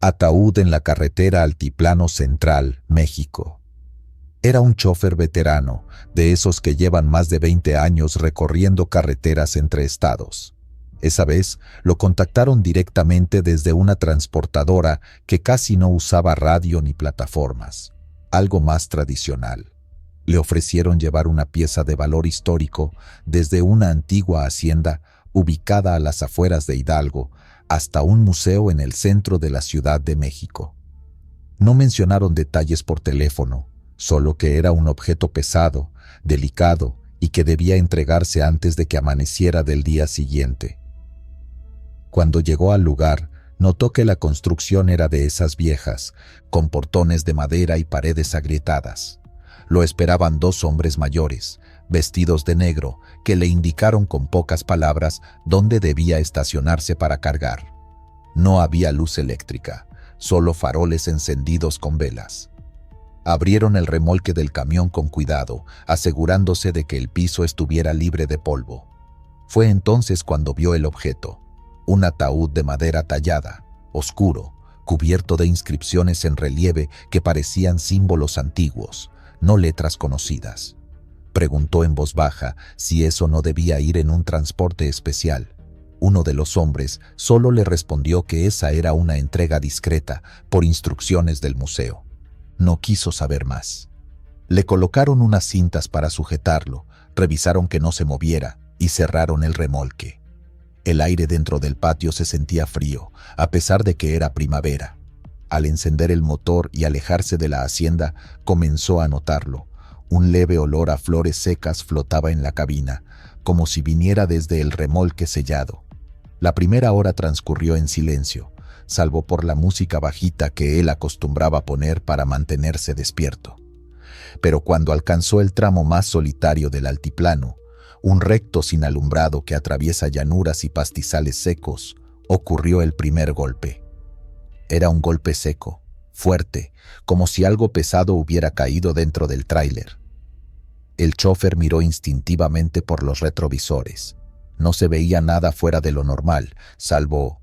Ataúd en la carretera Altiplano Central, México. Era un chofer veterano, de esos que llevan más de 20 años recorriendo carreteras entre estados. Esa vez lo contactaron directamente desde una transportadora que casi no usaba radio ni plataformas, algo más tradicional. Le ofrecieron llevar una pieza de valor histórico desde una antigua hacienda ubicada a las afueras de Hidalgo hasta un museo en el centro de la Ciudad de México. No mencionaron detalles por teléfono, solo que era un objeto pesado, delicado y que debía entregarse antes de que amaneciera del día siguiente. Cuando llegó al lugar, notó que la construcción era de esas viejas, con portones de madera y paredes agrietadas. Lo esperaban dos hombres mayores, vestidos de negro, que le indicaron con pocas palabras dónde debía estacionarse para cargar. No había luz eléctrica, solo faroles encendidos con velas. Abrieron el remolque del camión con cuidado, asegurándose de que el piso estuviera libre de polvo. Fue entonces cuando vio el objeto, un ataúd de madera tallada, oscuro, cubierto de inscripciones en relieve que parecían símbolos antiguos, no letras conocidas. Preguntó en voz baja si eso no debía ir en un transporte especial. Uno de los hombres solo le respondió que esa era una entrega discreta por instrucciones del museo. No quiso saber más. Le colocaron unas cintas para sujetarlo, revisaron que no se moviera y cerraron el remolque. El aire dentro del patio se sentía frío, a pesar de que era primavera. Al encender el motor y alejarse de la hacienda, comenzó a notarlo. Un leve olor a flores secas flotaba en la cabina, como si viniera desde el remolque sellado. La primera hora transcurrió en silencio, salvo por la música bajita que él acostumbraba poner para mantenerse despierto. Pero cuando alcanzó el tramo más solitario del altiplano, un recto sin alumbrado que atraviesa llanuras y pastizales secos, ocurrió el primer golpe. Era un golpe seco, fuerte, como si algo pesado hubiera caído dentro del tráiler. El chófer miró instintivamente por los retrovisores. No se veía nada fuera de lo normal, salvo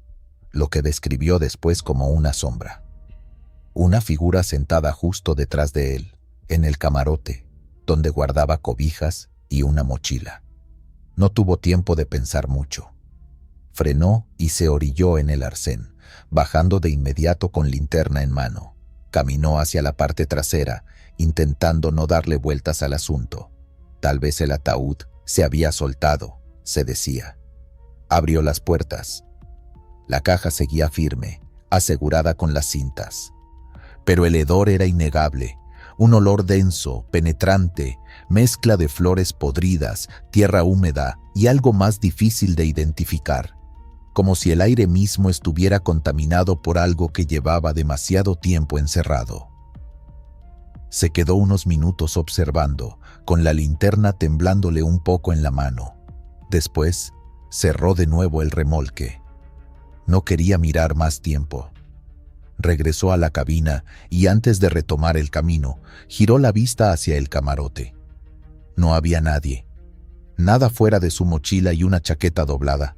lo que describió después como una sombra. Una figura sentada justo detrás de él, en el camarote, donde guardaba cobijas y una mochila. No tuvo tiempo de pensar mucho. Frenó y se orilló en el arcén, bajando de inmediato con linterna en mano. Caminó hacia la parte trasera, intentando no darle vueltas al asunto. Tal vez el ataúd se había soltado, se decía. Abrió las puertas. La caja seguía firme, asegurada con las cintas. Pero el hedor era innegable. Un olor denso, penetrante, mezcla de flores podridas, tierra húmeda y algo más difícil de identificar, como si el aire mismo estuviera contaminado por algo que llevaba demasiado tiempo encerrado. Se quedó unos minutos observando, con la linterna temblándole un poco en la mano. Después, cerró de nuevo el remolque. No quería mirar más tiempo. Regresó a la cabina y antes de retomar el camino, giró la vista hacia el camarote. No había nadie. Nada fuera de su mochila y una chaqueta doblada.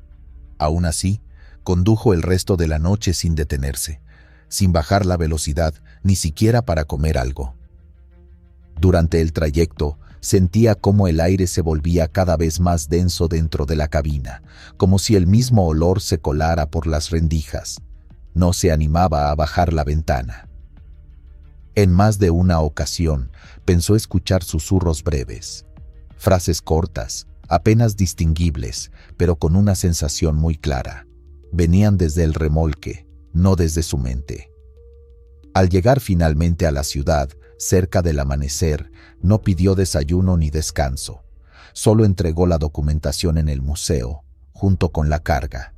Aún así, condujo el resto de la noche sin detenerse, sin bajar la velocidad, ni siquiera para comer algo. Durante el trayecto, sentía cómo el aire se volvía cada vez más denso dentro de la cabina, como si el mismo olor se colara por las rendijas. No se animaba a bajar la ventana. En más de una ocasión, pensó escuchar susurros breves, frases cortas, apenas distinguibles, pero con una sensación muy clara. Venían desde el remolque, no desde su mente. Al llegar finalmente a la ciudad, cerca del amanecer, no pidió desayuno ni descanso. Solo entregó la documentación en el museo, junto con la carga.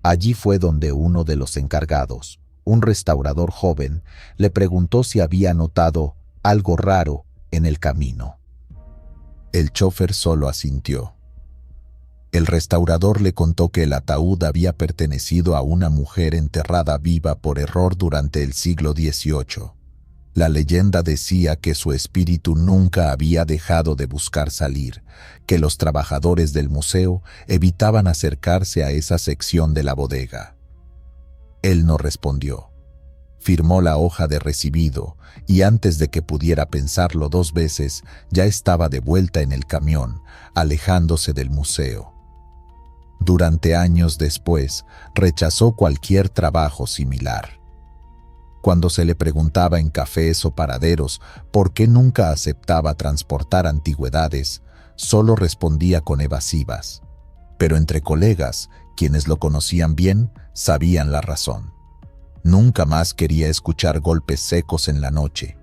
Allí fue donde uno de los encargados, un restaurador joven, le preguntó si había notado algo raro en el camino. El chófer solo asintió. El restaurador le contó que el ataúd había pertenecido a una mujer enterrada viva por error durante el siglo XVIII. La leyenda decía que su espíritu nunca había dejado de buscar salir, que los trabajadores del museo evitaban acercarse a esa sección de la bodega. Él no respondió. Firmó la hoja de recibido y antes de que pudiera pensarlo 2 veces, ya estaba de vuelta en el camión, alejándose del museo. Durante años después, rechazó cualquier trabajo similar. Cuando se le preguntaba en cafés o paraderos por qué nunca aceptaba transportar antigüedades, solo respondía con evasivas. Pero entre colegas, quienes lo conocían bien, sabían la razón. Nunca más quería escuchar golpes secos en la noche,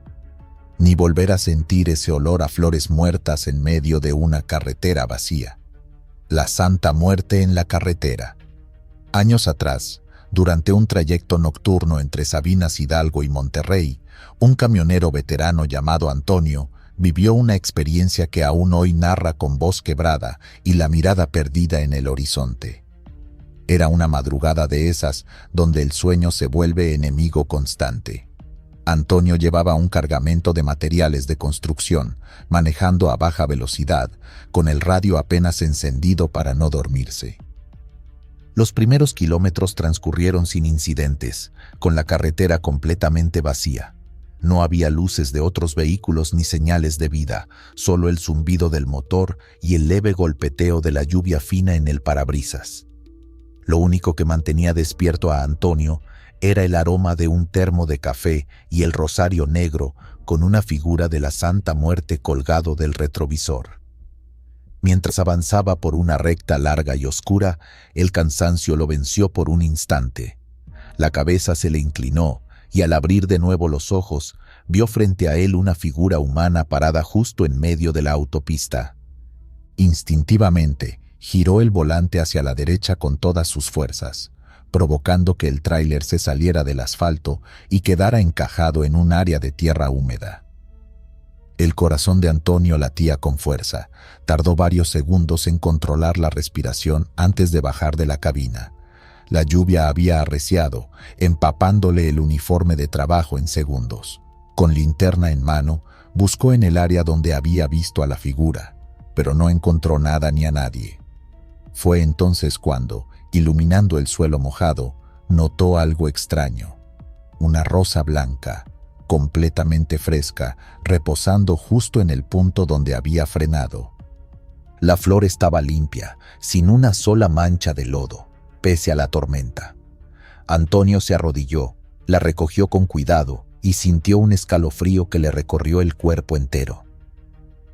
ni volver a sentir ese olor a flores muertas en medio de una carretera vacía. La Santa Muerte en la carretera. Años atrás, durante un trayecto nocturno entre Sabinas Hidalgo y Monterrey, un camionero veterano llamado Antonio vivió una experiencia que aún hoy narra con voz quebrada y la mirada perdida en el horizonte. Era una madrugada de esas donde el sueño se vuelve enemigo constante. Antonio llevaba un cargamento de materiales de construcción, manejando a baja velocidad, con el radio apenas encendido para no dormirse. Los primeros kilómetros transcurrieron sin incidentes, con la carretera completamente vacía. No había luces de otros vehículos ni señales de vida, solo el zumbido del motor y el leve golpeteo de la lluvia fina en el parabrisas. Lo único que mantenía despierto a Antonio era el aroma de un termo de café y el rosario negro con una figura de la Santa Muerte colgado del retrovisor. Mientras avanzaba por una recta larga y oscura, el cansancio lo venció por un instante. La cabeza se le inclinó y al abrir de nuevo los ojos, vio frente a él una figura humana parada justo en medio de la autopista. Instintivamente, giró el volante hacia la derecha con todas sus fuerzas, provocando que el tráiler se saliera del asfalto y quedara encajado en un área de tierra húmeda. El corazón de Antonio latía con fuerza. Tardó varios segundos en controlar la respiración antes de bajar de la cabina. La lluvia había arreciado, empapándole el uniforme de trabajo en segundos. Con linterna en mano, buscó en el área donde había visto a la figura, pero no encontró nada ni a nadie. Fue entonces cuando, iluminando el suelo mojado, notó algo extraño. Una rosa blanca, completamente fresca, reposando justo en el punto donde había frenado. La flor estaba limpia, sin una sola mancha de lodo, pese a la tormenta. Antonio se arrodilló, la recogió con cuidado y sintió un escalofrío que le recorrió el cuerpo entero.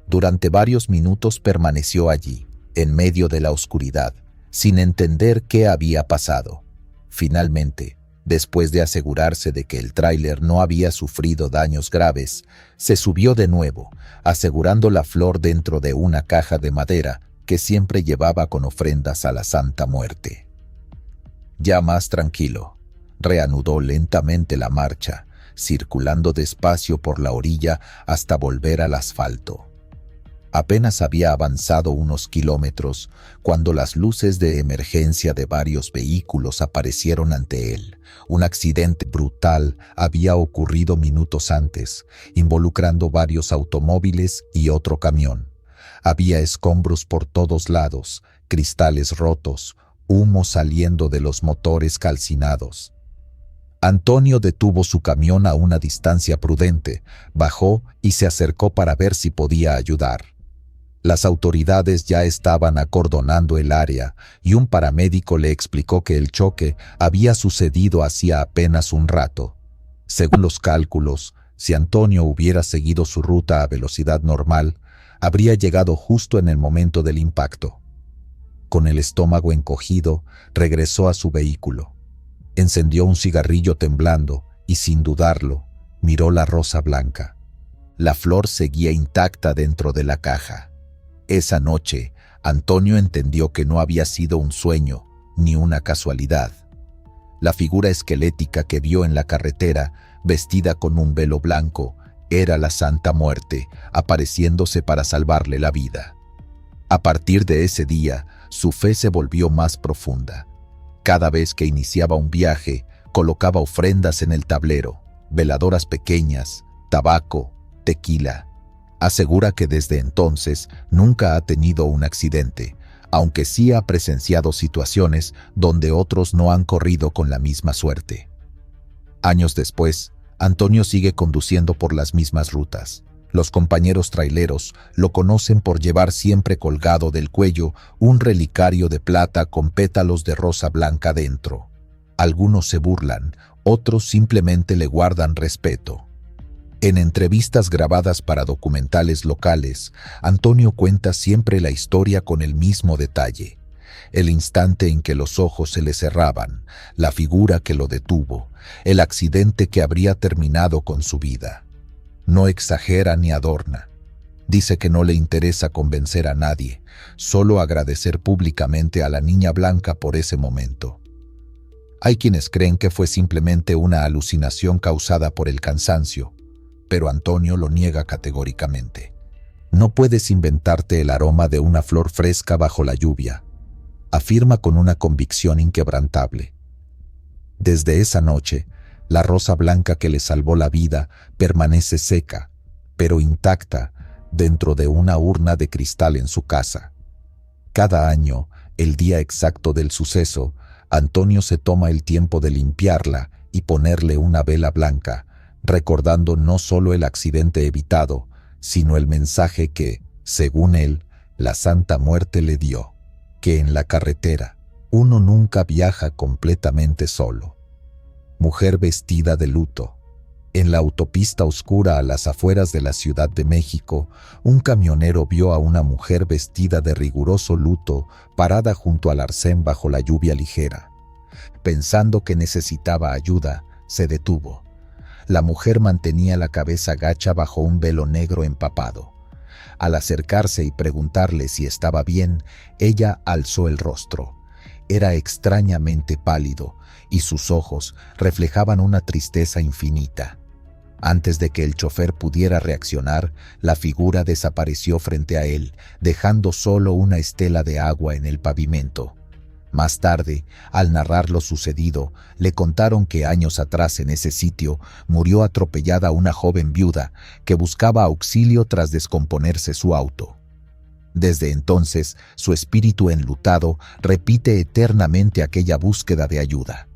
Durante varios minutos permaneció allí, en medio de la oscuridad, sin entender qué había pasado. Finalmente, después de asegurarse de que el tráiler no había sufrido daños graves, se subió de nuevo, asegurando la flor dentro de una caja de madera que siempre llevaba con ofrendas a la Santa Muerte. Ya más tranquilo, reanudó lentamente la marcha, circulando despacio por la orilla hasta volver al asfalto. Apenas había avanzado unos kilómetros cuando las luces de emergencia de varios vehículos aparecieron ante él. Un accidente brutal había ocurrido minutos antes, involucrando varios automóviles y otro camión. Había escombros por todos lados, cristales rotos, humo saliendo de los motores calcinados. Antonio detuvo su camión a una distancia prudente, bajó y se acercó para ver si podía ayudar. Las autoridades ya estaban acordonando el área y un paramédico le explicó que el choque había sucedido hacía apenas un rato. Según los cálculos, si Antonio hubiera seguido su ruta a velocidad normal, habría llegado justo en el momento del impacto. Con el estómago encogido, regresó a su vehículo. Encendió un cigarrillo temblando y, sin dudarlo, miró la rosa blanca. La flor seguía intacta dentro de la caja. Esa noche, Antonio entendió que no había sido un sueño ni una casualidad. La figura esquelética que vio en la carretera, vestida con un velo blanco, era la Santa Muerte, apareciéndose para salvarle la vida. A partir de ese día, su fe se volvió más profunda. Cada vez que iniciaba un viaje, colocaba ofrendas en el tablero, veladoras pequeñas, tabaco, tequila. Asegura que desde entonces nunca ha tenido un accidente, aunque sí ha presenciado situaciones donde otros no han corrido con la misma suerte. Años después, Antonio sigue conduciendo por las mismas rutas. Los compañeros traileros lo conocen por llevar siempre colgado del cuello un relicario de plata con pétalos de rosa blanca dentro. Algunos se burlan, otros simplemente le guardan respeto. En entrevistas grabadas para documentales locales, Antonio cuenta siempre la historia con el mismo detalle. El instante en que los ojos se le cerraban, la figura que lo detuvo, el accidente que habría terminado con su vida. No exagera ni adorna. Dice que no le interesa convencer a nadie, solo agradecer públicamente a la niña blanca por ese momento. Hay quienes creen que fue simplemente una alucinación causada por el cansancio, pero Antonio lo niega categóricamente. No puedes inventarte el aroma de una flor fresca bajo la lluvia, afirma con una convicción inquebrantable. Desde esa noche, la rosa blanca que le salvó la vida permanece seca, pero intacta, dentro de una urna de cristal en su casa. Cada año, el día exacto del suceso, Antonio se toma el tiempo de limpiarla y ponerle una vela blanca, recordando no solo el accidente evitado, sino el mensaje que, según él, la Santa Muerte le dio, que en la carretera uno nunca viaja completamente solo. Mujer vestida de luto. En la autopista oscura a las afueras de la Ciudad de México, un camionero vio a una mujer vestida de riguroso luto parada junto al arcén bajo la lluvia ligera. Pensando que necesitaba ayuda, se detuvo. La mujer mantenía la cabeza gacha bajo un velo negro empapado. Al acercarse y preguntarle si estaba bien, ella alzó el rostro. Era extrañamente pálido y sus ojos reflejaban una tristeza infinita. Antes de que el chofer pudiera reaccionar, la figura desapareció frente a él, dejando solo una estela de agua en el pavimento. Más tarde, al narrar lo sucedido, le contaron que años atrás en ese sitio murió atropellada una joven viuda que buscaba auxilio tras descomponerse su auto. Desde entonces, su espíritu enlutado repite eternamente aquella búsqueda de ayuda.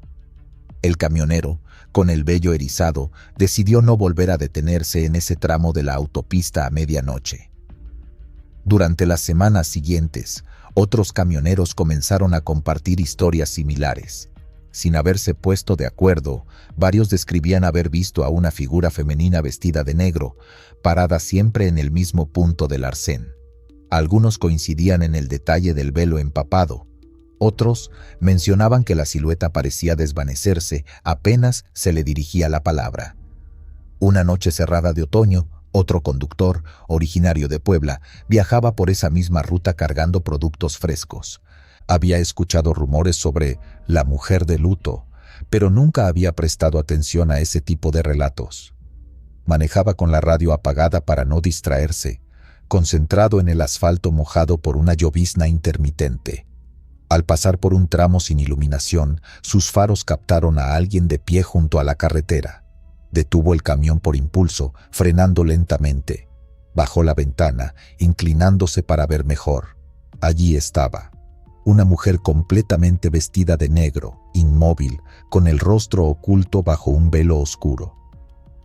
El camionero, con el vello erizado, decidió no volver a detenerse en ese tramo de la autopista a medianoche. Durante las semanas siguientes, otros camioneros comenzaron a compartir historias similares. Sin haberse puesto de acuerdo, varios describían haber visto a una figura femenina vestida de negro, parada siempre en el mismo punto del arcén. Algunos coincidían en el detalle del velo empapado. Otros mencionaban que la silueta parecía desvanecerse apenas se le dirigía la palabra. Una noche cerrada de otoño, otro conductor, originario de Puebla, viajaba por esa misma ruta cargando productos frescos. Había escuchado rumores sobre la mujer de luto, pero nunca había prestado atención a ese tipo de relatos. Manejaba con la radio apagada para no distraerse, concentrado en el asfalto mojado por una llovizna intermitente. Al pasar por un tramo sin iluminación, sus faros captaron a alguien de pie junto a la carretera. Detuvo el camión por impulso, frenando lentamente. Bajó la ventana, inclinándose para ver mejor. Allí estaba. Una mujer completamente vestida de negro, inmóvil, con el rostro oculto bajo un velo oscuro.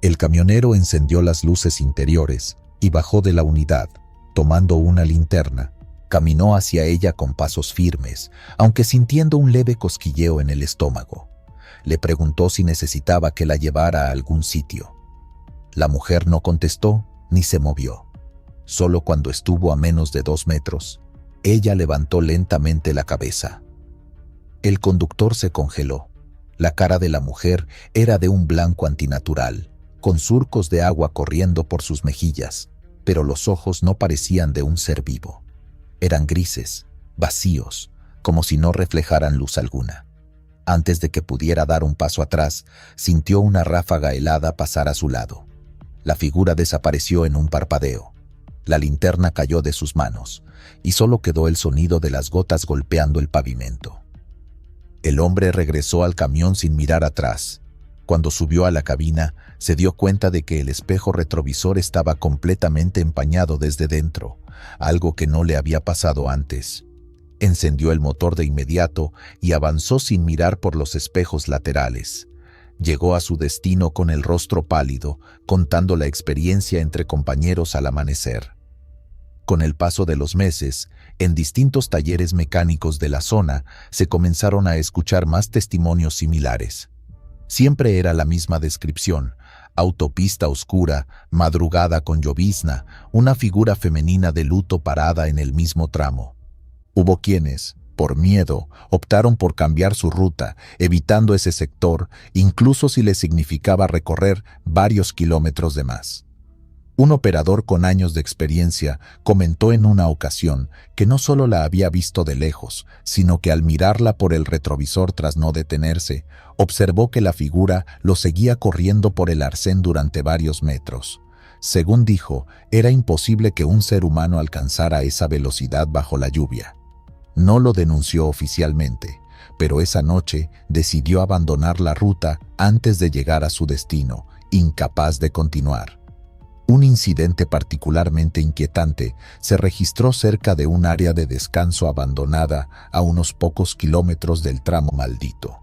El camionero encendió las luces interiores y bajó de la unidad, tomando una linterna. Caminó hacia ella con pasos firmes, aunque sintiendo un leve cosquilleo en el estómago. Le preguntó si necesitaba que la llevara a algún sitio. La mujer no contestó ni se movió. Solo cuando estuvo a menos de 2 metros, ella levantó lentamente la cabeza. El conductor se congeló. La cara de la mujer era de un blanco antinatural, con surcos de agua corriendo por sus mejillas, pero los ojos no parecían de un ser vivo. Eran grises, vacíos, como si no reflejaran luz alguna. Antes de que pudiera dar un paso atrás, sintió una ráfaga helada pasar a su lado. La figura desapareció en un parpadeo. La linterna cayó de sus manos, y solo quedó el sonido de las gotas golpeando el pavimento. El hombre regresó al camión sin mirar atrás. Cuando subió a la cabina, se dio cuenta de que el espejo retrovisor estaba completamente empañado desde dentro, algo que no le había pasado antes. Encendió el motor de inmediato y avanzó sin mirar por los espejos laterales. Llegó a su destino con el rostro pálido, contando la experiencia entre compañeros al amanecer. Con el paso de los meses, en distintos talleres mecánicos de la zona se comenzaron a escuchar más testimonios similares. Siempre era la misma descripción: autopista oscura, madrugada con llovizna, una figura femenina de luto parada en el mismo tramo. Hubo quienes, por miedo, optaron por cambiar su ruta, evitando ese sector, incluso si les significaba recorrer varios kilómetros de más. Un operador con años de experiencia comentó en una ocasión que no solo la había visto de lejos, sino que al mirarla por el retrovisor tras no detenerse, observó que la figura lo seguía corriendo por el arcén durante varios metros. Según dijo, era imposible que un ser humano alcanzara esa velocidad bajo la lluvia. No lo denunció oficialmente, pero esa noche decidió abandonar la ruta antes de llegar a su destino, incapaz de continuar. Un incidente particularmente inquietante se registró cerca de un área de descanso abandonada a unos pocos kilómetros del tramo maldito.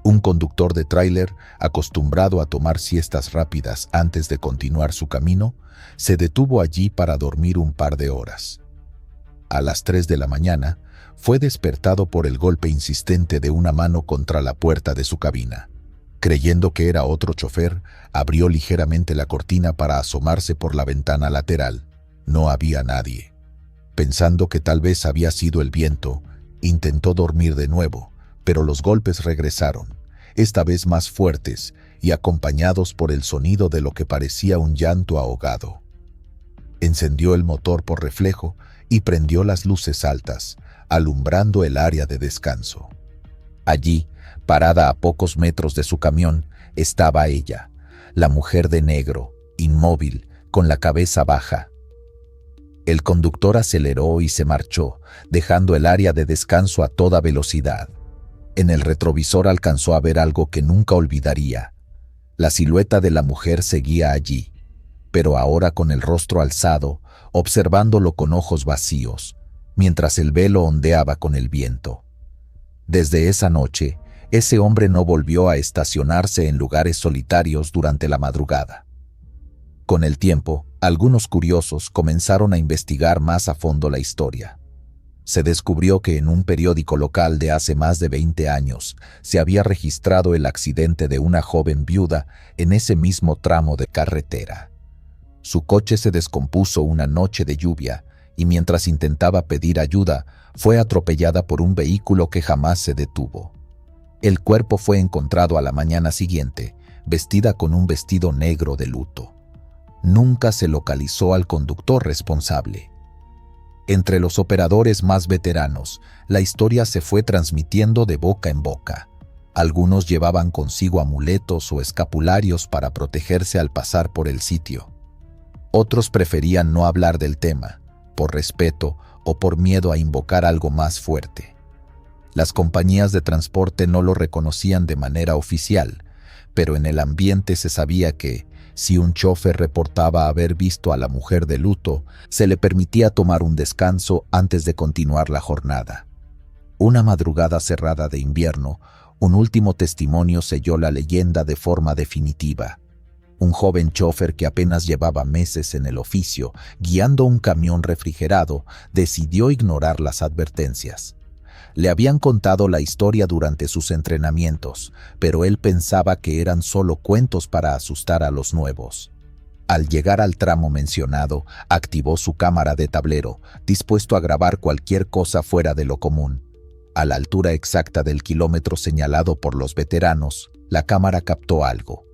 Un conductor de tráiler, acostumbrado a tomar siestas rápidas antes de continuar su camino, se detuvo allí para dormir un par de horas. A las 3 de la mañana, fue despertado por el golpe insistente de una mano contra la puerta de su cabina. Creyendo que era otro chofer, abrió ligeramente la cortina para asomarse por la ventana lateral. No había nadie. Pensando que tal vez había sido el viento, intentó dormir de nuevo, pero los golpes regresaron, esta vez más fuertes y acompañados por el sonido de lo que parecía un llanto ahogado. Encendió el motor por reflejo y prendió las luces altas, alumbrando el área de descanso. Allí, parada a pocos metros de su camión, estaba ella, la mujer de negro, inmóvil, con la cabeza baja. El conductor aceleró y se marchó, dejando el área de descanso a toda velocidad. En el retrovisor alcanzó a ver algo que nunca olvidaría. La silueta de la mujer seguía allí, pero ahora con el rostro alzado, observándolo con ojos vacíos, mientras el velo ondeaba con el viento. Desde esa noche, ese hombre no volvió a estacionarse en lugares solitarios durante la madrugada. Con el tiempo, algunos curiosos comenzaron a investigar más a fondo la historia. Se descubrió que en un periódico local de hace más de 20 años se había registrado el accidente de una joven viuda en ese mismo tramo de carretera. Su coche se descompuso una noche de lluvia y mientras intentaba pedir ayuda, fue atropellada por un vehículo que jamás se detuvo. El cuerpo fue encontrado a la mañana siguiente, vestida con un vestido negro de luto. Nunca se localizó al conductor responsable. Entre los operadores más veteranos, la historia se fue transmitiendo de boca en boca. Algunos llevaban consigo amuletos o escapularios para protegerse al pasar por el sitio. Otros preferían no hablar del tema, por respeto o por miedo a invocar algo más fuerte. Las compañías de transporte no lo reconocían de manera oficial, pero en el ambiente se sabía que, si un chofer reportaba haber visto a la mujer de luto, se le permitía tomar un descanso antes de continuar la jornada. Una madrugada cerrada de invierno, un último testimonio selló la leyenda de forma definitiva. Un joven chofer que apenas llevaba meses en el oficio, guiando un camión refrigerado, decidió ignorar las advertencias. Le habían contado la historia durante sus entrenamientos, pero él pensaba que eran solo cuentos para asustar a los nuevos. Al llegar al tramo mencionado, activó su cámara de tablero, dispuesto a grabar cualquier cosa fuera de lo común. A la altura exacta del kilómetro señalado por los veteranos, la cámara captó algo.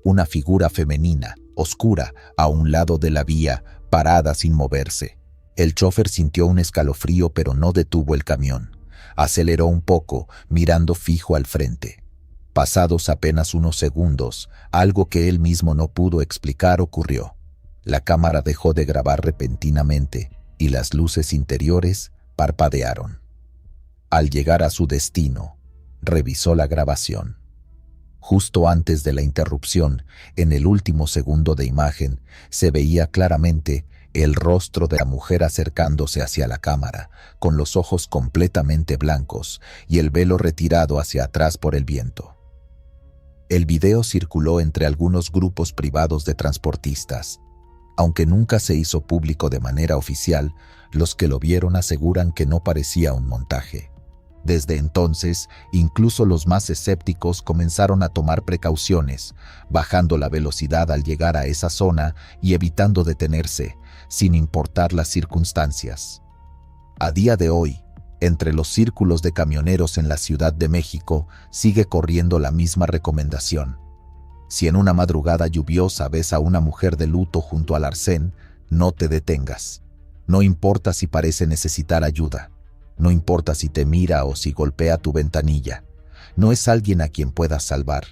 Una figura femenina, oscura, a un lado de la vía, parada sin moverse. El chofer sintió un escalofrío pero no detuvo el camión. Aceleró un poco, mirando fijo al frente. Pasados apenas unos segundos, algo que él mismo no pudo explicar ocurrió. La cámara dejó de grabar repentinamente y las luces interiores parpadearon. Al llegar a su destino, revisó la grabación. Justo antes de la interrupción, en el último segundo de imagen, se veía claramente el rostro de la mujer acercándose hacia la cámara, con los ojos completamente blancos y el velo retirado hacia atrás por el viento. El video circuló entre algunos grupos privados de transportistas. Aunque nunca se hizo público de manera oficial, los que lo vieron aseguran que no parecía un montaje. Desde entonces, incluso los más escépticos comenzaron a tomar precauciones, bajando la velocidad al llegar a esa zona y evitando detenerse, sin importar las circunstancias. A día de hoy, entre los círculos de camioneros en la Ciudad de México, sigue corriendo la misma recomendación. Si en una madrugada lluviosa ves a una mujer de luto junto al arcén, no te detengas. No importa si parece necesitar ayuda. No importa si te mira o si golpea tu ventanilla. No es alguien a quien puedas salvar.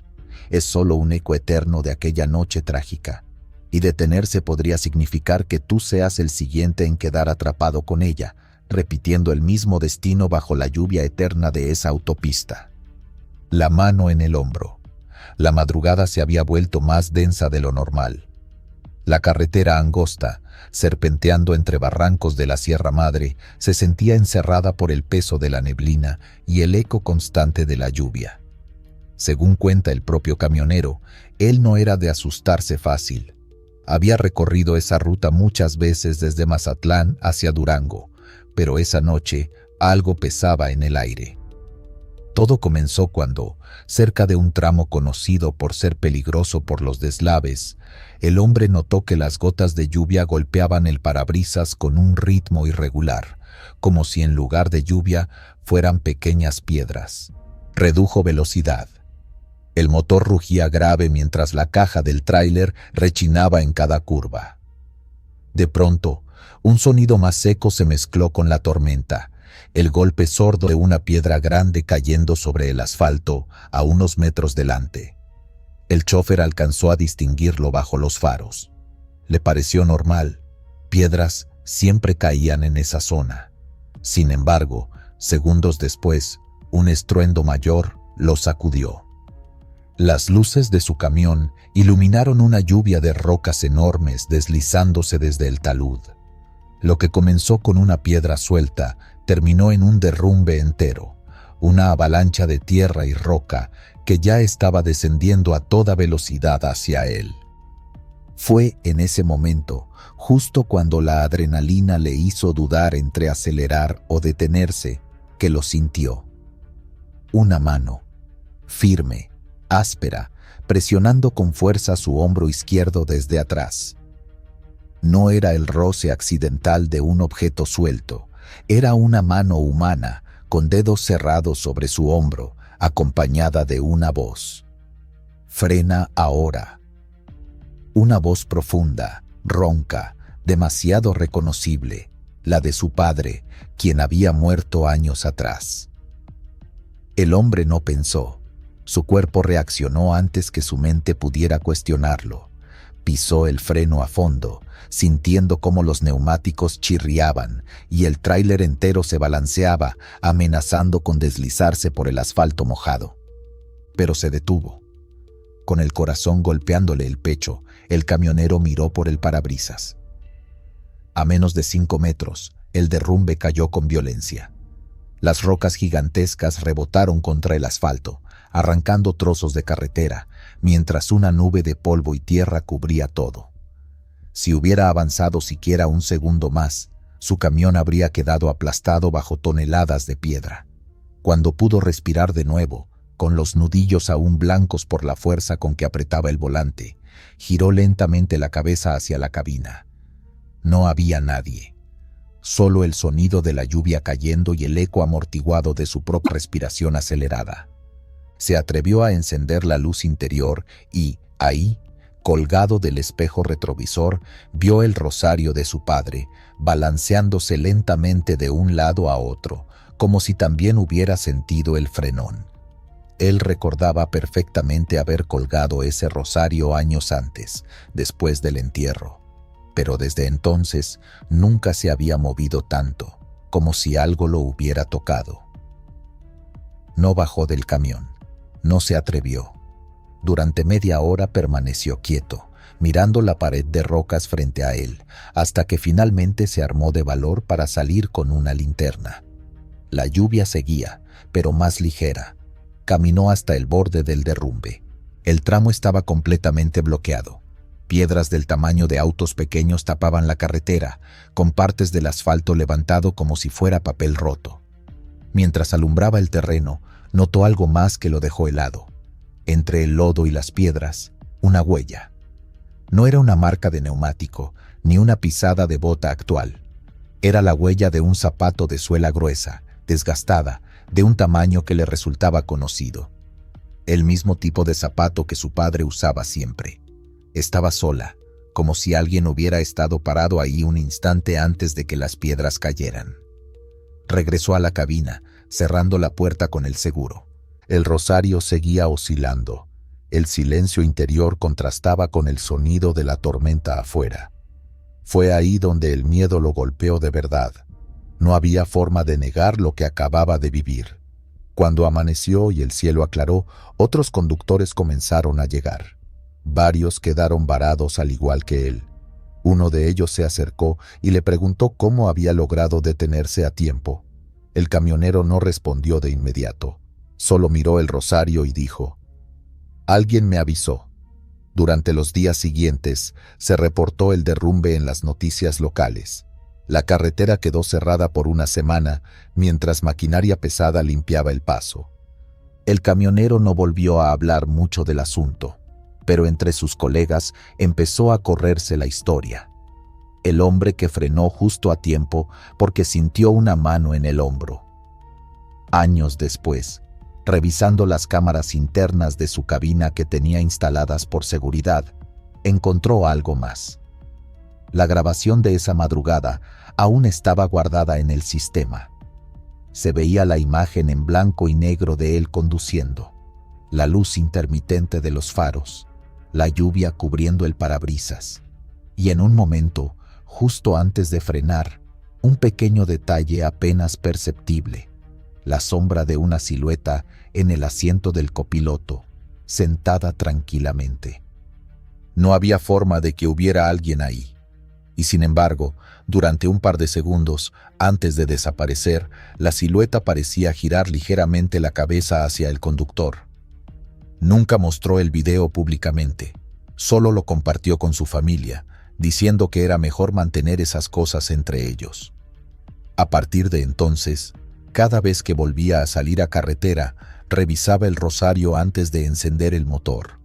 Es solo un eco eterno de aquella noche trágica. Y detenerse podría significar que tú seas el siguiente en quedar atrapado con ella, repitiendo el mismo destino bajo la lluvia eterna de esa autopista. La mano en el hombro. La madrugada se había vuelto más densa de lo normal. La carretera angosta, serpenteando entre barrancos de la Sierra Madre, se sentía encerrada por el peso de la neblina y el eco constante de la lluvia. Según cuenta el propio camionero, él no era de asustarse fácil. Había recorrido esa ruta muchas veces desde Mazatlán hacia Durango, pero esa noche algo pesaba en el aire. Todo comenzó cuando, cerca de un tramo conocido por ser peligroso por los deslaves, el hombre notó que las gotas de lluvia golpeaban el parabrisas con un ritmo irregular, como si en lugar de lluvia fueran pequeñas piedras. Redujo velocidad. El motor rugía grave mientras la caja del tráiler rechinaba en cada curva. De pronto, un sonido más seco se mezcló con la tormenta. El golpe sordo de una piedra grande cayendo sobre el asfalto a unos metros delante. El chófer alcanzó a distinguirlo bajo los faros. Le pareció normal. Piedras siempre caían en esa zona. Sin embargo, segundos después, un estruendo mayor lo sacudió. Las luces de su camión iluminaron una lluvia de rocas enormes deslizándose desde el talud. Lo que comenzó con una piedra suelta terminó en un derrumbe entero, una avalancha de tierra y roca que ya estaba descendiendo a toda velocidad hacia él. Fue en ese momento, justo cuando la adrenalina le hizo dudar entre acelerar o detenerse, que lo sintió. Una mano, firme, áspera, presionando con fuerza su hombro izquierdo desde atrás. No era el roce accidental de un objeto suelto, era una mano humana, con dedos cerrados sobre su hombro, acompañada de una voz. «Frena ahora». Una voz profunda, ronca, demasiado reconocible, la de su padre, quien había muerto años atrás. El hombre no pensó. Su cuerpo reaccionó antes que su mente pudiera cuestionarlo. Pisó el freno a fondo, sintiendo cómo los neumáticos chirriaban y el tráiler entero se balanceaba, amenazando con deslizarse por el asfalto mojado. Pero se detuvo. Con el corazón golpeándole el pecho, el camionero miró por el parabrisas. A menos de 5 metros, el derrumbe cayó con violencia. Las rocas gigantescas rebotaron contra el asfalto, arrancando trozos de carretera, mientras una nube de polvo y tierra cubría todo. Si hubiera avanzado siquiera un segundo más, su camión habría quedado aplastado bajo toneladas de piedra. Cuando pudo respirar de nuevo, con los nudillos aún blancos por la fuerza con que apretaba el volante, giró lentamente la cabeza hacia la cabina. No había nadie. Solo el sonido de la lluvia cayendo y el eco amortiguado de su propia respiración acelerada. Se atrevió a encender la luz interior y, ahí, colgado del espejo retrovisor, vio el rosario de su padre, balanceándose lentamente de un lado a otro, como si también hubiera sentido el frenón. Él recordaba perfectamente haber colgado ese rosario años antes, después del entierro, pero desde entonces nunca se había movido tanto, como si algo lo hubiera tocado. No bajó del camión. No se atrevió. Durante media hora permaneció quieto, mirando la pared de rocas frente a él, hasta que finalmente se armó de valor para salir con una linterna. La lluvia seguía, pero más ligera. Caminó hasta el borde del derrumbe. El tramo estaba completamente bloqueado. Piedras del tamaño de autos pequeños tapaban la carretera, con partes del asfalto levantado como si fuera papel roto. Mientras alumbraba el terreno, notó algo más que lo dejó helado. Entre el lodo y las piedras, una huella. No era una marca de neumático, ni una pisada de bota actual. Era la huella de un zapato de suela gruesa, desgastada, de un tamaño que le resultaba conocido. El mismo tipo de zapato que su padre usaba siempre. Estaba sola, como si alguien hubiera estado parado ahí un instante antes de que las piedras cayeran. Regresó a la cabina, cerrando la puerta con el seguro. El rosario seguía oscilando. El silencio interior contrastaba con el sonido de la tormenta afuera. Fue ahí donde el miedo lo golpeó de verdad. No había forma de negar lo que acababa de vivir. Cuando amaneció y el cielo aclaró, otros conductores comenzaron a llegar. Varios quedaron varados al igual que él. Uno de ellos se acercó y le preguntó cómo había logrado detenerse a tiempo. El camionero no respondió de inmediato. Solo miró el rosario y dijo: «Alguien me avisó». Durante los días siguientes, se reportó el derrumbe en las noticias locales. La carretera quedó cerrada por una semana, mientras maquinaria pesada limpiaba el paso. El camionero no volvió a hablar mucho del asunto, pero entre sus colegas empezó a correrse la historia. El hombre que frenó justo a tiempo porque sintió una mano en el hombro. Años después, revisando las cámaras internas de su cabina que tenía instaladas por seguridad, encontró algo más. La grabación de esa madrugada aún estaba guardada en el sistema. Se veía la imagen en blanco y negro de él conduciendo, la luz intermitente de los faros, la lluvia cubriendo el parabrisas, y en un momento, justo antes de frenar, un pequeño detalle apenas perceptible: la sombra de una silueta en el asiento del copiloto, sentada tranquilamente. No había forma de que hubiera alguien ahí. Y sin embargo, durante un par de segundos, antes de desaparecer, la silueta parecía girar ligeramente la cabeza hacia el conductor. Nunca mostró el video públicamente, solo lo compartió con su familia, diciendo que era mejor mantener esas cosas entre ellos. A partir de entonces, cada vez que volvía a salir a carretera, revisaba el rosario antes de encender el motor.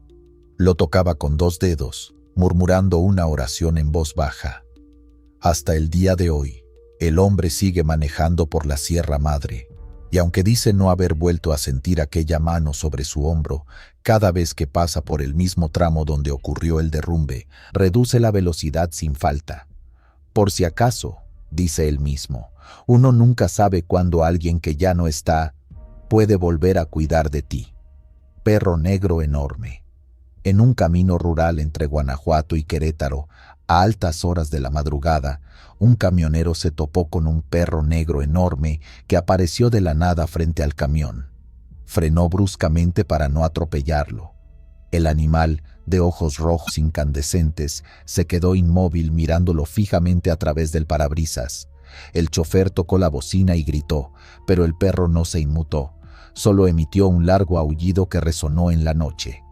Lo tocaba con 2 dedos, murmurando una oración en voz baja. Hasta el día de hoy, el hombre sigue manejando por la Sierra Madre, y aunque dice no haber vuelto a sentir aquella mano sobre su hombro, cada vez que pasa por el mismo tramo donde ocurrió el derrumbe, reduce la velocidad sin falta. Por si acaso, dice él mismo, uno nunca sabe cuándo alguien que ya no está puede volver a cuidar de ti. Perro negro enorme. En un camino rural entre Guanajuato y Querétaro, a altas horas de la madrugada, un camionero se topó con un perro negro enorme que apareció de la nada frente al camión. Frenó bruscamente para no atropellarlo. El animal, de ojos rojos incandescentes, se quedó inmóvil mirándolo fijamente a través del parabrisas. El chofer tocó la bocina y gritó, pero el perro no se inmutó, solo emitió un largo aullido que resonó en la noche.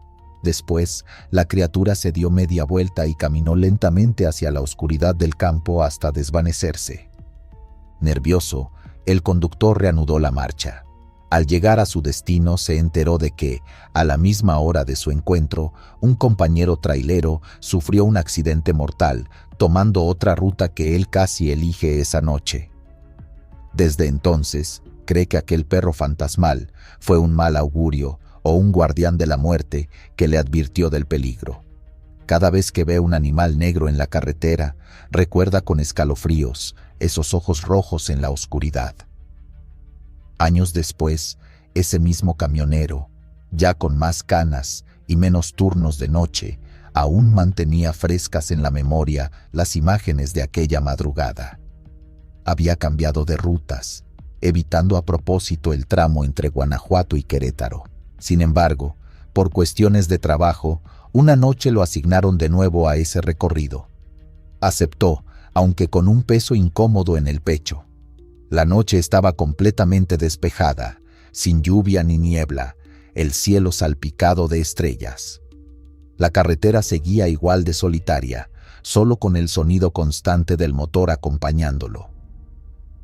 Después, la criatura se dio media vuelta y caminó lentamente hacia la oscuridad del campo hasta desvanecerse. Nervioso, el conductor reanudó la marcha. Al llegar a su destino, se enteró de que, a la misma hora de su encuentro, un compañero trailero sufrió un accidente mortal, tomando otra ruta que él casi elige esa noche. Desde entonces, cree que aquel perro fantasmal fue un mal augurio o un guardián de la muerte que le advirtió del peligro. Cada vez que ve un animal negro en la carretera, recuerda con escalofríos esos ojos rojos en la oscuridad. Años después, ese mismo camionero, ya con más canas y menos turnos de noche, aún mantenía frescas en la memoria las imágenes de aquella madrugada. Había cambiado de rutas, evitando a propósito el tramo entre Guanajuato y Querétaro. Sin embargo, por cuestiones de trabajo, una noche lo asignaron de nuevo a ese recorrido. Aceptó, aunque con un peso incómodo en el pecho. La noche estaba completamente despejada, sin lluvia ni niebla. el cielo salpicado de estrellas. La carretera seguía igual de solitaria, solo con el sonido constante del motor acompañándolo.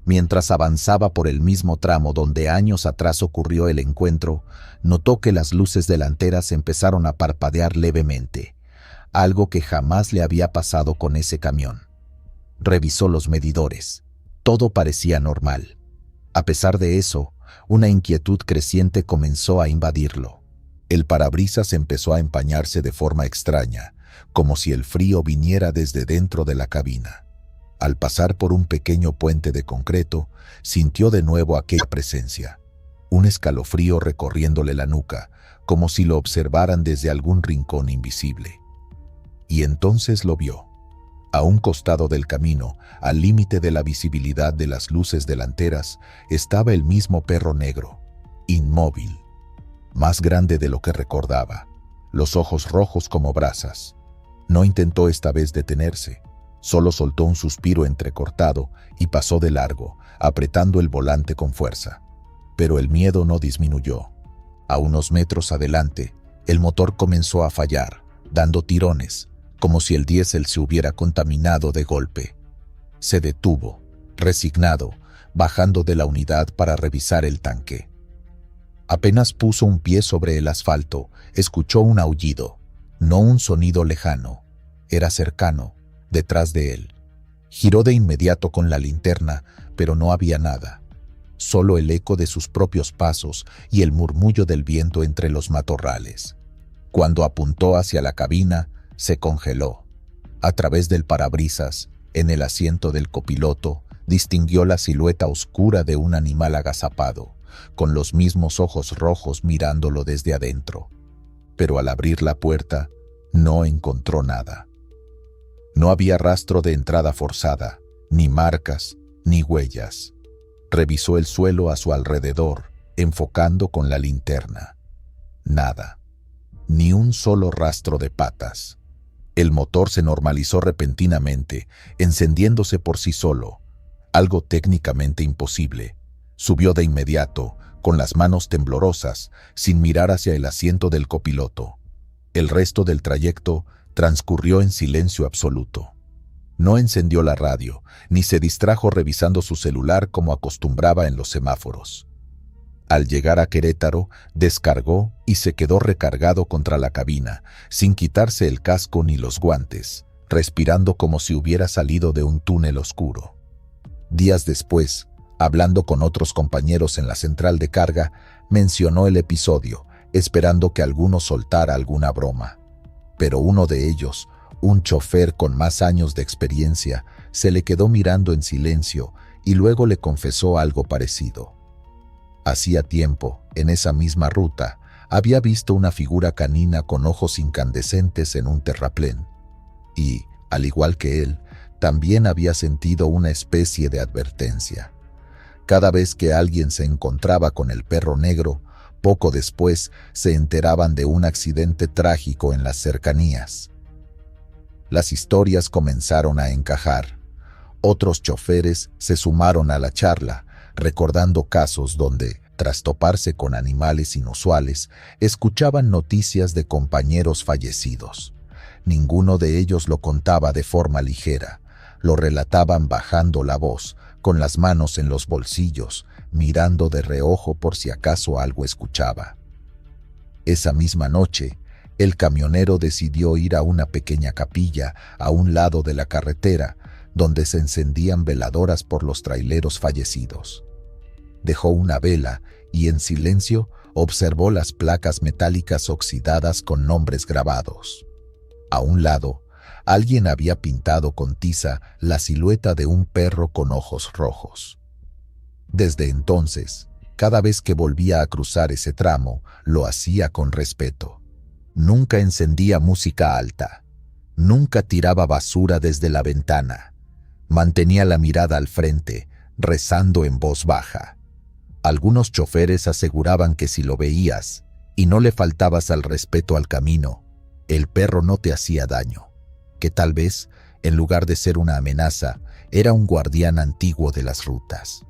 Mientras avanzaba por el mismo tramo donde años atrás ocurrió el encuentro, notó que las luces delanteras empezaron a parpadear levemente, algo que jamás le había pasado con ese camión. Revisó los medidores. Todo parecía normal. A pesar de eso, una inquietud creciente comenzó a invadirlo. El parabrisas empezó a empañarse de forma extraña, como si el frío viniera desde dentro de la cabina. Al pasar por un pequeño puente de concreto, sintió de nuevo aquella presencia, un escalofrío recorriéndole la nuca, como si lo observaran desde algún rincón invisible. Y entonces lo vio. A un costado del camino, al límite de la visibilidad de las luces delanteras, estaba el mismo perro negro, inmóvil, más grande de lo que recordaba, los ojos rojos como brasas. No intentó esta vez detenerse. Solo soltó un suspiro entrecortado y pasó de largo, apretando el volante con fuerza. Pero el miedo no disminuyó. A unos metros adelante, el motor comenzó a fallar, dando tirones, como si el diésel se hubiera contaminado de golpe. Se detuvo, resignado, bajando de la unidad para revisar el tanque. Apenas puso un pie sobre el asfalto, escuchó un aullido, no un sonido lejano, era cercano, detrás de él. Giró de inmediato con la linterna, pero no había nada. Solo el eco de sus propios pasos y el murmullo del viento entre los matorrales. Cuando apuntó hacia la cabina, se congeló. A través del parabrisas, en el asiento del copiloto, distinguió la silueta oscura de un animal agazapado, con los mismos ojos rojos mirándolo desde adentro. Pero al abrir la puerta, no encontró nada. No había rastro de entrada forzada, ni marcas, ni huellas. Revisó el suelo a su alrededor, enfocando con la linterna. Nada. Ni un solo rastro de patas. El motor se normalizó repentinamente, encendiéndose por sí solo, algo técnicamente imposible. Subió de inmediato, con las manos temblorosas, sin mirar hacia el asiento del copiloto. El resto del trayecto transcurrió en silencio absoluto. No encendió la radio, ni se distrajo revisando su celular como acostumbraba en los semáforos. Al llegar a Querétaro, descargó y se quedó recargado contra la cabina, sin quitarse el casco ni los guantes, respirando como si hubiera salido de un túnel oscuro. Días después, hablando con otros compañeros en la central de carga, mencionó el episodio, esperando que alguno soltara alguna broma. Pero uno de ellos, un chofer con más años de experiencia, se le quedó mirando en silencio y luego le confesó algo parecido. Hacía tiempo, en esa misma ruta, había visto una figura canina con ojos incandescentes en un terraplén. Y, al igual que él, también había sentido una especie de advertencia. Cada vez que alguien se encontraba con el perro negro, poco después se enteraban de un accidente trágico en las cercanías. Las historias comenzaron a encajar. Otros choferes se sumaron a la charla, recordando casos donde, tras toparse con animales inusuales, escuchaban noticias de compañeros fallecidos. Ninguno de ellos lo contaba de forma ligera, lo relataban bajando la voz, con las manos en los bolsillos, mirando de reojo por si acaso algo escuchaba. Esa misma noche, el camionero decidió ir a una pequeña capilla a un lado de la carretera, donde se encendían veladoras por los traileros fallecidos. Dejó una vela y en silencio observó las placas metálicas oxidadas con nombres grabados. A un lado, alguien había pintado con tiza la silueta de un perro con ojos rojos. Desde entonces, cada vez que volvía a cruzar ese tramo, lo hacía con respeto. Nunca encendía música alta. Nunca tiraba basura desde la ventana. Mantenía la mirada al frente, rezando en voz baja. Algunos choferes aseguraban que si lo veías y no le faltabas al respeto al camino, el perro no te hacía daño, que tal vez, en lugar de ser una amenaza, era un guardián antiguo de las rutas.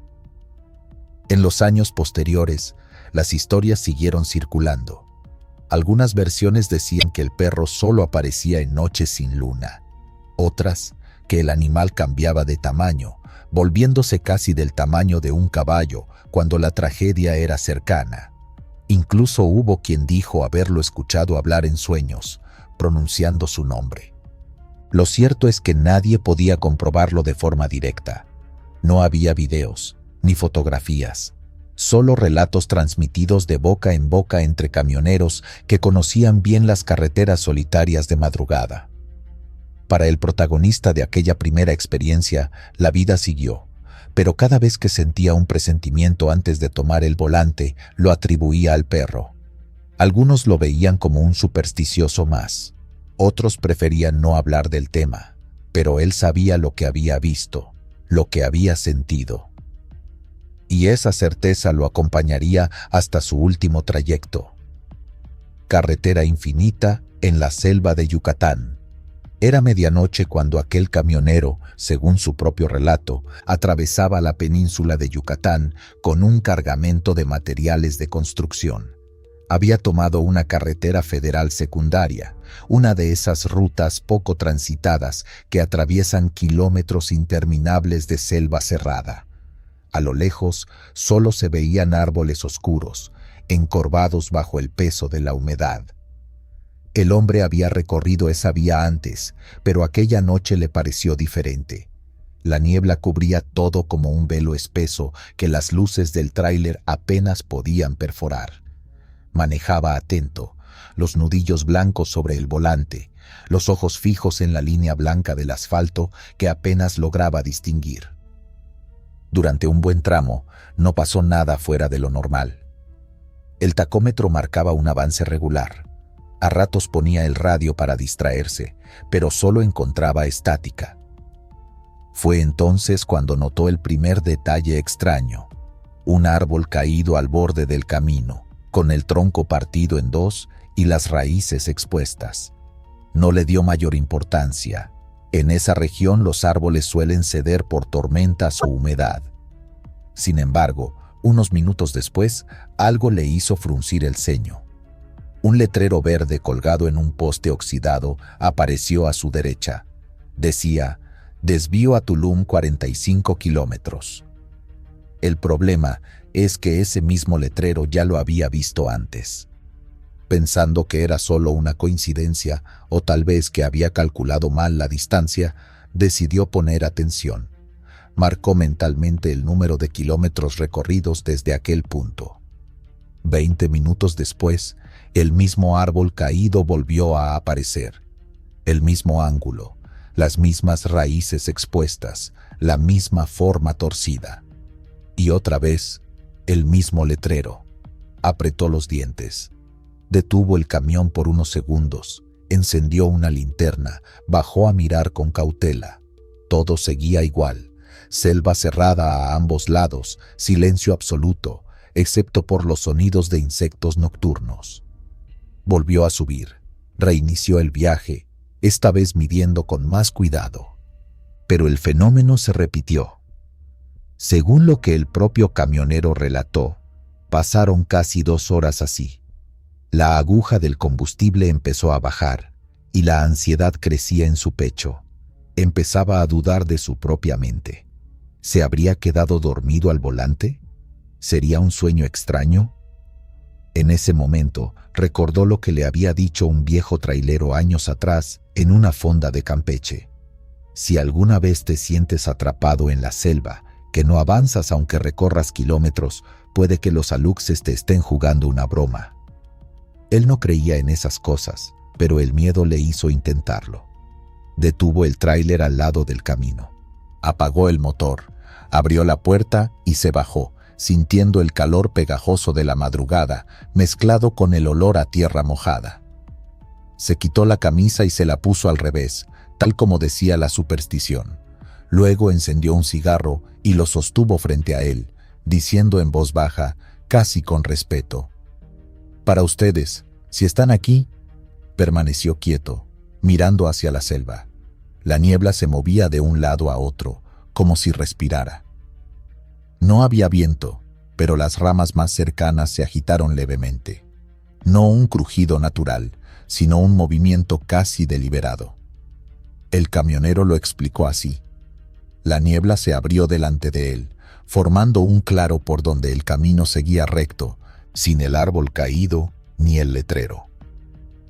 En los años posteriores, las historias siguieron circulando. Algunas versiones decían que el perro solo aparecía en noches sin luna. Otras, que el animal cambiaba de tamaño, volviéndose casi del tamaño de un caballo cuando la tragedia era cercana. Incluso hubo quien dijo haberlo escuchado hablar en sueños, pronunciando su nombre. Lo cierto es que nadie podía comprobarlo de forma directa. No había videos, ni fotografías, solo relatos transmitidos de boca en boca entre camioneros que conocían bien las carreteras solitarias de madrugada. Para el protagonista de aquella primera experiencia, la vida siguió, pero cada vez que sentía un presentimiento antes de tomar el volante, lo atribuía al perro. Algunos lo veían como un supersticioso más. Otros preferían no hablar del tema, pero él sabía lo que había visto, lo que había sentido. Y esa certeza lo acompañaría hasta su último trayecto. Carretera infinita en la selva de Yucatán. Era medianoche cuando aquel camionero, según su propio relato, atravesaba la península de Yucatán con un cargamento de materiales de construcción. Había tomado una carretera federal secundaria, una de esas rutas poco transitadas que atraviesan kilómetros interminables de selva cerrada. A lo lejos solo se veían árboles oscuros, encorvados bajo el peso de la humedad. El hombre había recorrido esa vía antes, pero aquella noche le pareció diferente. La niebla cubría todo como un velo espeso que las luces del tráiler apenas podían perforar. Manejaba atento, los nudillos blancos sobre el volante, los ojos fijos en la línea blanca del asfalto que apenas lograba distinguir. Durante un buen tramo, no pasó nada fuera de lo normal. El tacómetro marcaba un avance regular. A ratos ponía el radio para distraerse, pero solo encontraba estática. Fue entonces cuando notó el primer detalle extraño: un árbol caído al borde del camino, con el tronco partido en dos y las raíces expuestas. No le dio mayor importancia. En esa región los árboles suelen ceder por tormentas o humedad. Sin embargo, unos minutos después, algo le hizo fruncir el ceño. Un letrero verde colgado en un poste oxidado apareció a su derecha. Decía: desvío a Tulum 45 kilómetros. El problema es que ese mismo letrero ya lo había visto antes. Pensando que era solo una coincidencia o tal vez que había calculado mal la distancia, decidió poner atención. Marcó mentalmente el número de kilómetros recorridos desde aquel punto. 20 minutos después, el mismo árbol caído volvió a aparecer. El mismo ángulo, las mismas raíces expuestas, la misma forma torcida. Y otra vez, el mismo letrero. Apretó los dientes. Detuvo el camión por unos segundos, encendió una linterna, bajó a mirar con cautela. Todo seguía igual. Selva cerrada a ambos lados, silencio absoluto, excepto por los sonidos de insectos nocturnos. Volvió a subir, reinició el viaje, esta vez midiendo con más cuidado. Pero el fenómeno se repitió. Según lo que el propio camionero relató, pasaron casi 2 horas así. La aguja del combustible empezó a bajar, y la ansiedad crecía en su pecho. Empezaba a dudar de su propia mente. ¿Se habría quedado dormido al volante? ¿Sería un sueño extraño? En ese momento, recordó lo que le había dicho un viejo trailero años atrás en una fonda de Campeche. Si alguna vez te sientes atrapado en la selva, que no avanzas aunque recorras kilómetros, puede que los aluxes te estén jugando una broma. Él no creía en esas cosas, pero el miedo le hizo intentarlo. Detuvo el tráiler al lado del camino. Apagó el motor, abrió la puerta y se bajó, sintiendo el calor pegajoso de la madrugada, mezclado con el olor a tierra mojada. Se quitó la camisa y se la puso al revés, tal como decía la superstición. Luego encendió un cigarro y lo sostuvo frente a él, diciendo en voz baja, casi con respeto: «Para ustedes, si están aquí». Permaneció quieto, mirando hacia la selva. La niebla se movía de un lado a otro, como si respirara. No había viento, pero las ramas más cercanas se agitaron levemente. No un crujido natural, sino un movimiento casi deliberado. El camionero lo explicó así. La niebla se abrió delante de él, formando un claro por donde el camino seguía recto, sin el árbol caído ni el letrero.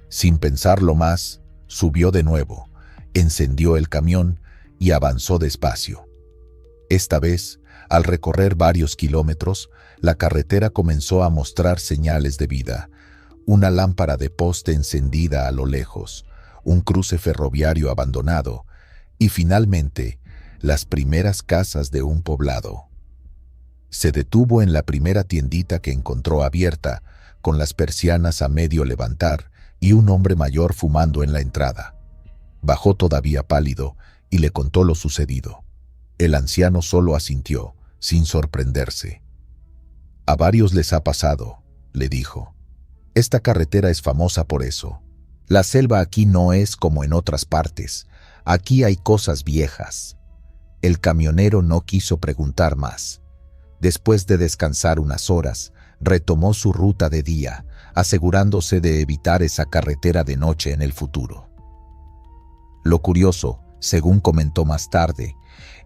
Sin pensarlo más, subió de nuevo, encendió el camión y avanzó despacio. Esta vez, al recorrer varios kilómetros, la carretera comenzó a mostrar señales de vida. Una lámpara de poste encendida a lo lejos, un cruce ferroviario abandonado y finalmente las primeras casas de un poblado. Se detuvo en la primera tiendita que encontró abierta, con las persianas a medio levantar y un hombre mayor fumando en la entrada. Bajó todavía pálido y le contó lo sucedido. El anciano solo asintió, sin sorprenderse. «A varios les ha pasado», le dijo. «Esta carretera es famosa por eso. La selva aquí no es como en otras partes. Aquí hay cosas viejas». El camionero no quiso preguntar más. Después de descansar unas horas, retomó su ruta de día, asegurándose de evitar esa carretera de noche en el futuro. Lo curioso, según comentó más tarde,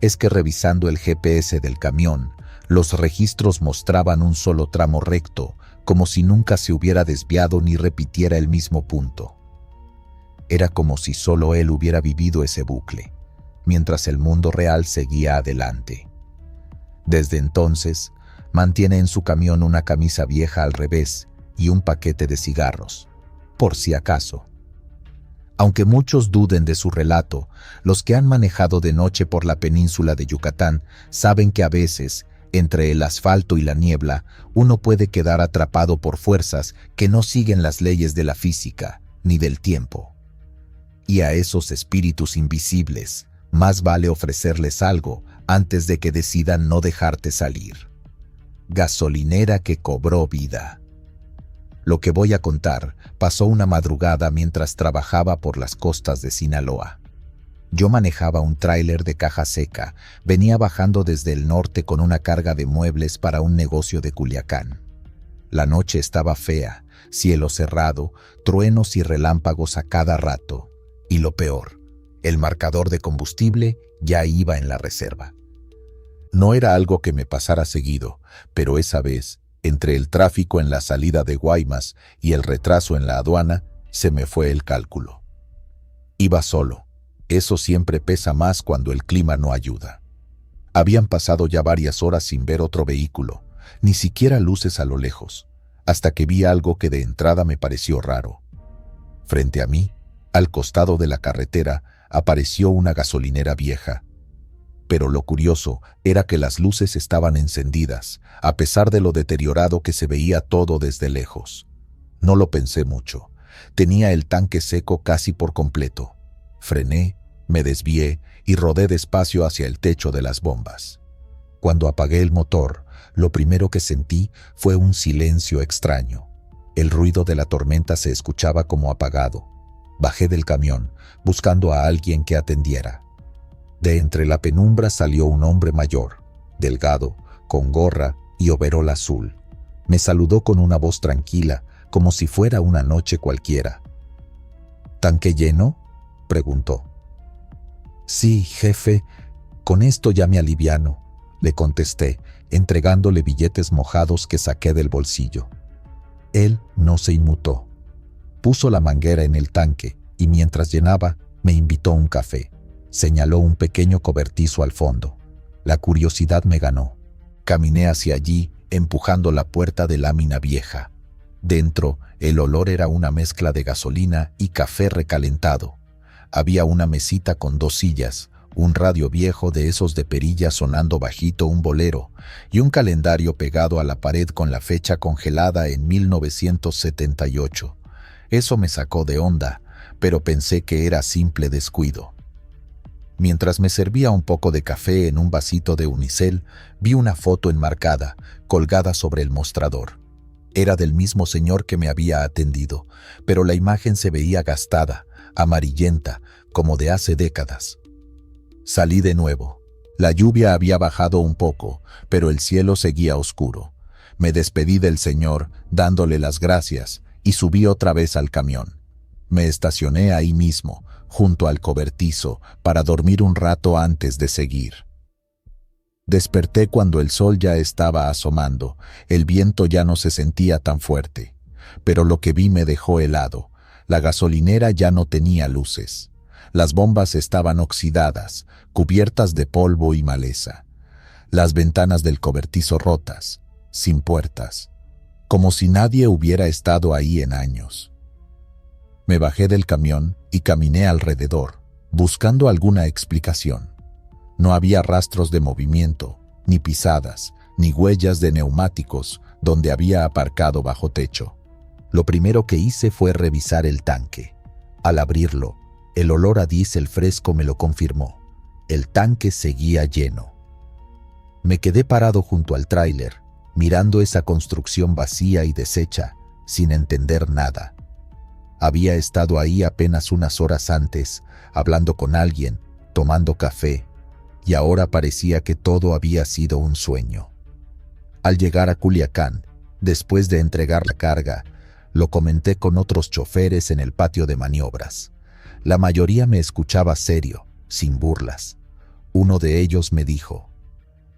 es que revisando el GPS del camión, los registros mostraban un solo tramo recto, como si nunca se hubiera desviado ni repitiera el mismo punto. Era como si solo él hubiera vivido ese bucle, mientras el mundo real seguía adelante. Desde entonces, mantiene en su camión una camisa vieja al revés y un paquete de cigarros, por si acaso. Aunque muchos duden de su relato, los que han manejado de noche por la península de Yucatán saben que a veces, entre el asfalto y la niebla, uno puede quedar atrapado por fuerzas que no siguen las leyes de la física ni del tiempo. Y a esos espíritus invisibles, más vale ofrecerles algo antes de que decidan no dejarte salir. Gasolinera que cobró vida. Lo que voy a contar pasó una madrugada mientras trabajaba por las costas de Sinaloa. Yo manejaba un tráiler de caja seca, venía bajando desde el norte con una carga de muebles para un negocio de Culiacán. La noche estaba fea, cielo cerrado, truenos y relámpagos a cada rato. Y lo peor, el marcador de combustible ya iba en la reserva. No era algo que me pasara seguido, pero esa vez, entre el tráfico en la salida de Guaymas y el retraso en la aduana, se me fue el cálculo. Iba solo. Eso siempre pesa más cuando el clima no ayuda. Habían pasado ya varias horas sin ver otro vehículo, ni siquiera luces a lo lejos, hasta que vi algo que de entrada me pareció raro. Frente a mí, al costado de la carretera, apareció una gasolinera vieja. Pero lo curioso era que las luces estaban encendidas, a pesar de lo deteriorado que se veía todo desde lejos. No lo pensé mucho. Tenía el tanque seco casi por completo. Frené, me desvié y rodé despacio hacia el techo de las bombas. Cuando apagué el motor, lo primero que sentí fue un silencio extraño. El ruido de la tormenta se escuchaba como apagado. Bajé del camión, buscando a alguien que atendiera. De entre la penumbra salió un hombre mayor, delgado, con gorra y overol azul. Me saludó con una voz tranquila, como si fuera una noche cualquiera. ¿Tanque lleno?, preguntó. Sí, jefe, con esto ya me aliviano, le contesté, entregándole billetes mojados que saqué del bolsillo. Él no se inmutó. Puso la manguera en el tanque y mientras llenaba, me invitó a un café. Señaló un pequeño cobertizo al fondo. La curiosidad me ganó. Caminé hacia allí, empujando la puerta de lámina vieja. Dentro, el olor era una mezcla de gasolina y café recalentado. Había una mesita con 2 sillas, un radio viejo de esos de perilla sonando bajito un bolero y un calendario pegado a la pared con la fecha congelada en 1978. Eso me sacó de onda, pero pensé que era simple descuido. Mientras me servía un poco de café en un vasito de unicel, vi una foto enmarcada, colgada sobre el mostrador. Era del mismo señor que me había atendido, pero la imagen se veía gastada, amarillenta, como de hace décadas. Salí de nuevo. La lluvia había bajado un poco, pero el cielo seguía oscuro. Me despedí del señor, dándole las gracias, y subí otra vez al camión. Me estacioné ahí mismo, junto al cobertizo, para dormir un rato antes de seguir. Desperté cuando el sol ya estaba asomando, el viento ya no se sentía tan fuerte. Pero lo que vi me dejó helado. La gasolinera ya no tenía luces. Las bombas estaban oxidadas, cubiertas de polvo y maleza. Las ventanas del cobertizo rotas, sin puertas, como si nadie hubiera estado ahí en años. Me bajé del camión y caminé alrededor, buscando alguna explicación. No había rastros de movimiento, ni pisadas, ni huellas de neumáticos donde había aparcado bajo techo. Lo primero que hice fue revisar el tanque. Al abrirlo, el olor a diésel fresco me lo confirmó. El tanque seguía lleno. Me quedé parado junto al tráiler, mirando esa construcción vacía y deshecha, sin entender nada. Había estado ahí apenas unas horas antes, hablando con alguien, tomando café, y ahora parecía que todo había sido un sueño. Al llegar a Culiacán, después de entregar la carga, lo comenté con otros choferes en el patio de maniobras. La mayoría me escuchaba serio, sin burlas. Uno de ellos me dijo: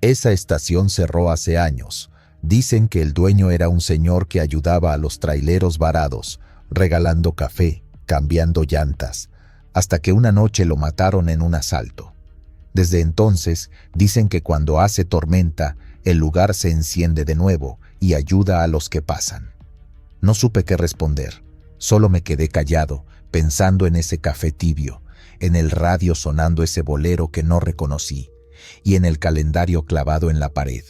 «Esa estación cerró hace años. Dicen que el dueño era un señor que ayudaba a los traileros varados, regalando café, cambiando llantas, hasta que una noche lo mataron en un asalto. Desde entonces, dicen que cuando hace tormenta, el lugar se enciende de nuevo y ayuda a los que pasan». No supe qué responder, solo me quedé callado, pensando en ese café tibio, en el radio sonando ese bolero que no reconocí, y en el calendario clavado en la pared.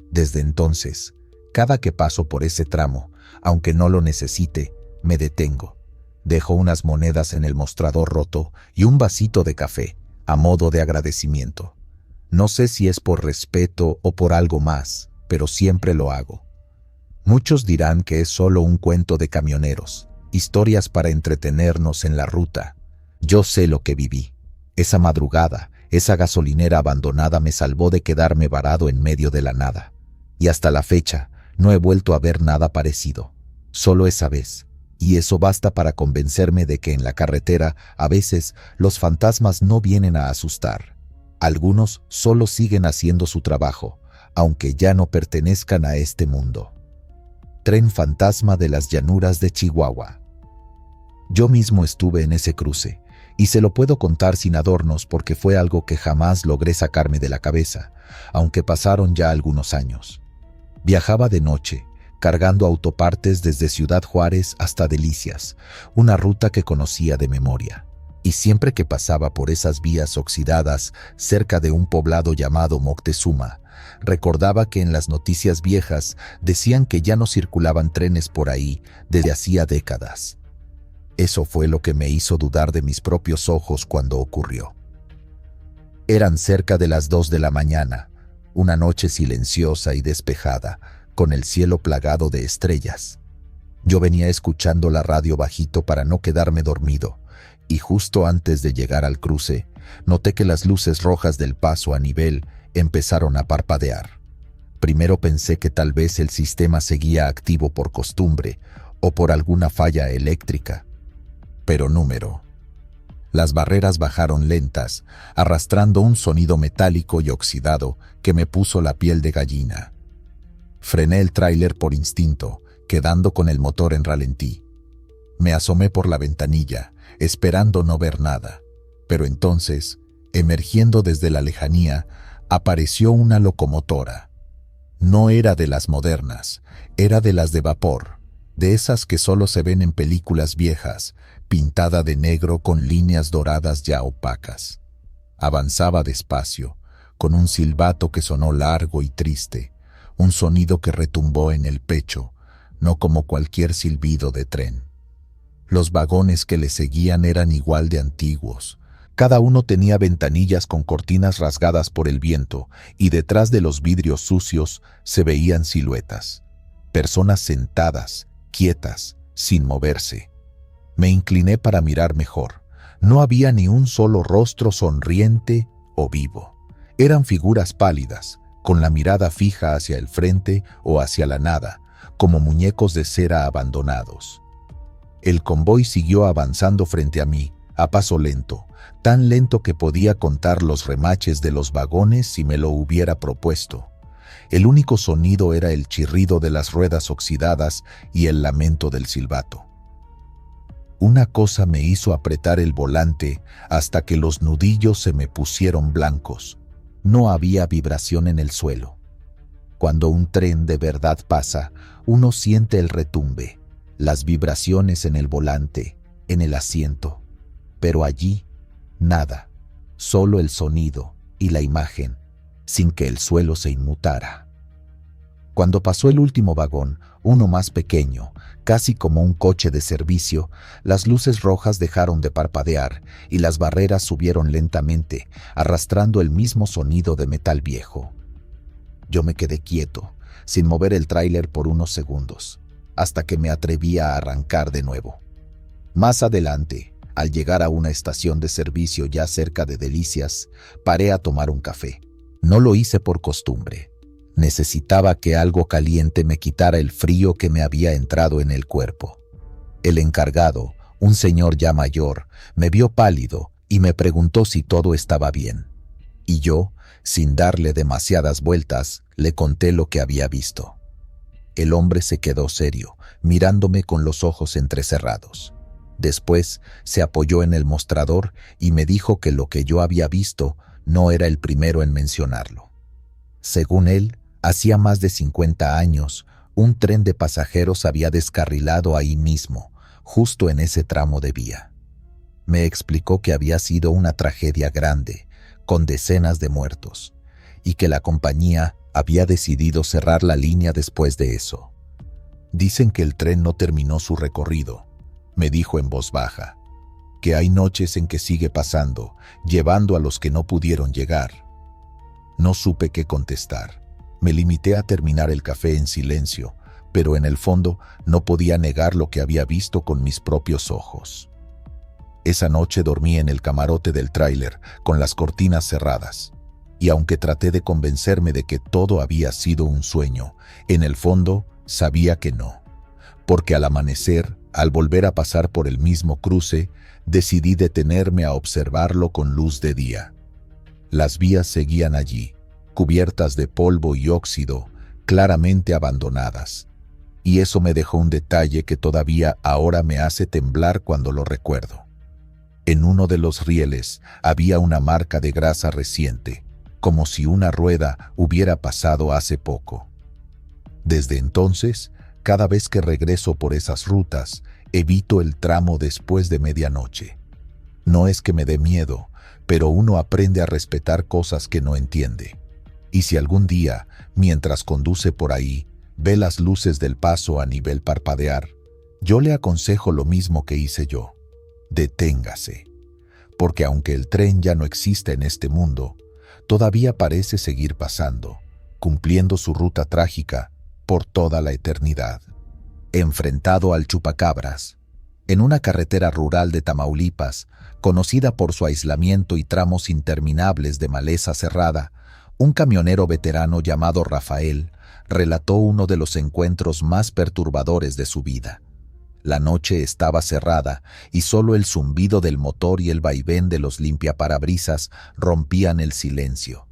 Desde entonces, cada que paso por ese tramo, aunque no lo necesite, me detengo. Dejo unas monedas en el mostrador roto y un vasito de café, a modo de agradecimiento. No sé si es por respeto o por algo más, pero siempre lo hago. Muchos dirán que es solo un cuento de camioneros, historias para entretenernos en la ruta. Yo sé lo que viví. Esa madrugada, esa gasolinera abandonada me salvó de quedarme varado en medio de la nada. Y hasta la fecha, no he vuelto a ver nada parecido. Solo esa vez. Y eso basta para convencerme de que en la carretera, a veces, los fantasmas no vienen a asustar. Algunos solo siguen haciendo su trabajo, aunque ya no pertenezcan a este mundo. Tren fantasma de las llanuras de Chihuahua. Yo mismo estuve en ese cruce, y se lo puedo contar sin adornos porque fue algo que jamás logré sacarme de la cabeza, aunque pasaron ya algunos años. Viajaba de noche, cargando autopartes desde Ciudad Juárez hasta Delicias, una ruta que conocía de memoria. Y siempre que pasaba por esas vías oxidadas cerca de un poblado llamado Moctezuma, recordaba que en las noticias viejas decían que ya no circulaban trenes por ahí desde hacía décadas. Eso fue lo que me hizo dudar de mis propios ojos cuando ocurrió. Eran cerca de las 2 de la mañana, una noche silenciosa y despejada, con el cielo plagado de estrellas. Yo venía escuchando la radio bajito para no quedarme dormido, y justo antes de llegar al cruce, noté que las luces rojas del paso a nivel empezaron a parpadear. Primero pensé que tal vez el sistema seguía activo por costumbre o por alguna falla eléctrica. Pero número. Las barreras bajaron lentas, arrastrando un sonido metálico y oxidado que me puso la piel de gallina. Frené el tráiler por instinto, quedando con el motor en ralentí. Me asomé por la ventanilla, esperando no ver nada. Pero entonces, emergiendo desde la lejanía, apareció una locomotora. No era de las modernas, era de las de vapor, de esas que solo se ven en películas viejas, pintada de negro con líneas doradas ya opacas. Avanzaba despacio, con un silbato que sonó largo y triste, un sonido que retumbó en el pecho, no como cualquier silbido de tren. Los vagones que le seguían eran igual de antiguos. Cada uno tenía ventanillas con cortinas rasgadas por el viento y detrás de los vidrios sucios se veían siluetas. Personas sentadas, quietas, sin moverse. Me incliné para mirar mejor. No había ni un solo rostro sonriente o vivo. Eran figuras pálidas, con la mirada fija hacia el frente o hacia la nada, como muñecos de cera abandonados. El convoy siguió avanzando frente a mí, a paso lento, tan lento que podía contar los remaches de los vagones si me lo hubiera propuesto. El único sonido era el chirrido de las ruedas oxidadas y el lamento del silbato. Una cosa me hizo apretar el volante hasta que los nudillos se me pusieron blancos. No había vibración en el suelo. Cuando un tren de verdad pasa, uno siente el retumbe, las vibraciones en el volante, en el asiento. Pero allí, nada, solo el sonido y la imagen, sin que el suelo se inmutara. Cuando pasó el último vagón, uno más pequeño, casi como un coche de servicio, las luces rojas dejaron de parpadear y las barreras subieron lentamente, arrastrando el mismo sonido de metal viejo. Yo me quedé quieto, sin mover el tráiler por unos segundos, hasta que me atreví a arrancar de nuevo. Más adelante, al llegar a una estación de servicio ya cerca de Delicias, paré a tomar un café. No lo hice por costumbre. Necesitaba que algo caliente me quitara el frío que me había entrado en el cuerpo. El encargado, un señor ya mayor, me vio pálido y me preguntó si todo estaba bien. Y yo, sin darle demasiadas vueltas, le conté lo que había visto. El hombre se quedó serio, mirándome con los ojos entrecerrados. Después se apoyó en el mostrador y me dijo que lo que yo había visto no era el primero en mencionarlo. Según él, hacía más de 50 años, un tren de pasajeros había descarrilado ahí mismo, justo en ese tramo de vía. Me explicó que había sido una tragedia grande, con decenas de muertos, y que la compañía había decidido cerrar la línea después de eso. Dicen que el tren no terminó su recorrido, me dijo en voz baja, que hay noches en que sigue pasando, llevando a los que no pudieron llegar. No supe qué contestar. Me limité a terminar el café en silencio, pero en el fondo no podía negar lo que había visto con mis propios ojos. Esa noche dormí en el camarote del tráiler, con las cortinas cerradas, y aunque traté de convencerme de que todo había sido un sueño, en el fondo sabía que no, porque al amanecer, al volver a pasar por el mismo cruce, decidí detenerme a observarlo con luz de día. Las vías seguían allí, cubiertas de polvo y óxido, claramente abandonadas. Y eso me dejó un detalle que todavía ahora me hace temblar cuando lo recuerdo. En uno de los rieles había una marca de grasa reciente, como si una rueda hubiera pasado hace poco. Desde entonces, cada vez que regreso por esas rutas, evito el tramo después de medianoche. No es que me dé miedo, pero uno aprende a respetar cosas que no entiende. Y si algún día, mientras conduce por ahí, ve las luces del paso a nivel parpadear, yo le aconsejo lo mismo que hice yo. Deténgase. Porque aunque el tren ya no existe en este mundo, todavía parece seguir pasando, cumpliendo su ruta trágica por toda la eternidad. Enfrentado al chupacabras, en una carretera rural de Tamaulipas, conocida por su aislamiento y tramos interminables de maleza cerrada, un camionero veterano llamado Rafael relató uno de los encuentros más perturbadores de su vida. La noche estaba cerrada y solo el zumbido del motor y el vaivén de los limpiaparabrisas rompían el silencio.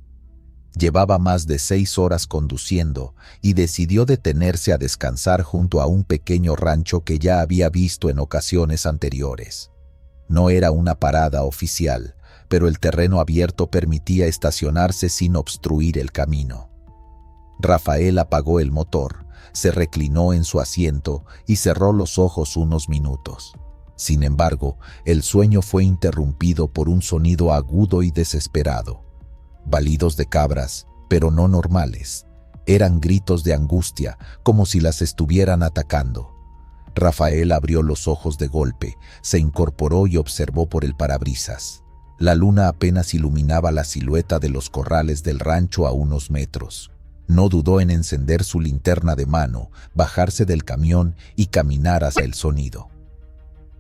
Llevaba más de 6 horas conduciendo y decidió detenerse a descansar junto a un pequeño rancho que ya había visto en ocasiones anteriores. No era una parada oficial, pero el terreno abierto permitía estacionarse sin obstruir el camino. Rafael apagó el motor, se reclinó en su asiento y cerró los ojos unos minutos. Sin embargo, el sueño fue interrumpido por un sonido agudo y desesperado. Balidos de cabras, pero no normales. Eran gritos de angustia, como si las estuvieran atacando. Rafael abrió los ojos de golpe, se incorporó y observó por el parabrisas. La luna apenas iluminaba la silueta de los corrales del rancho a unos metros. No dudó en encender su linterna de mano, bajarse del camión y caminar hacia el sonido.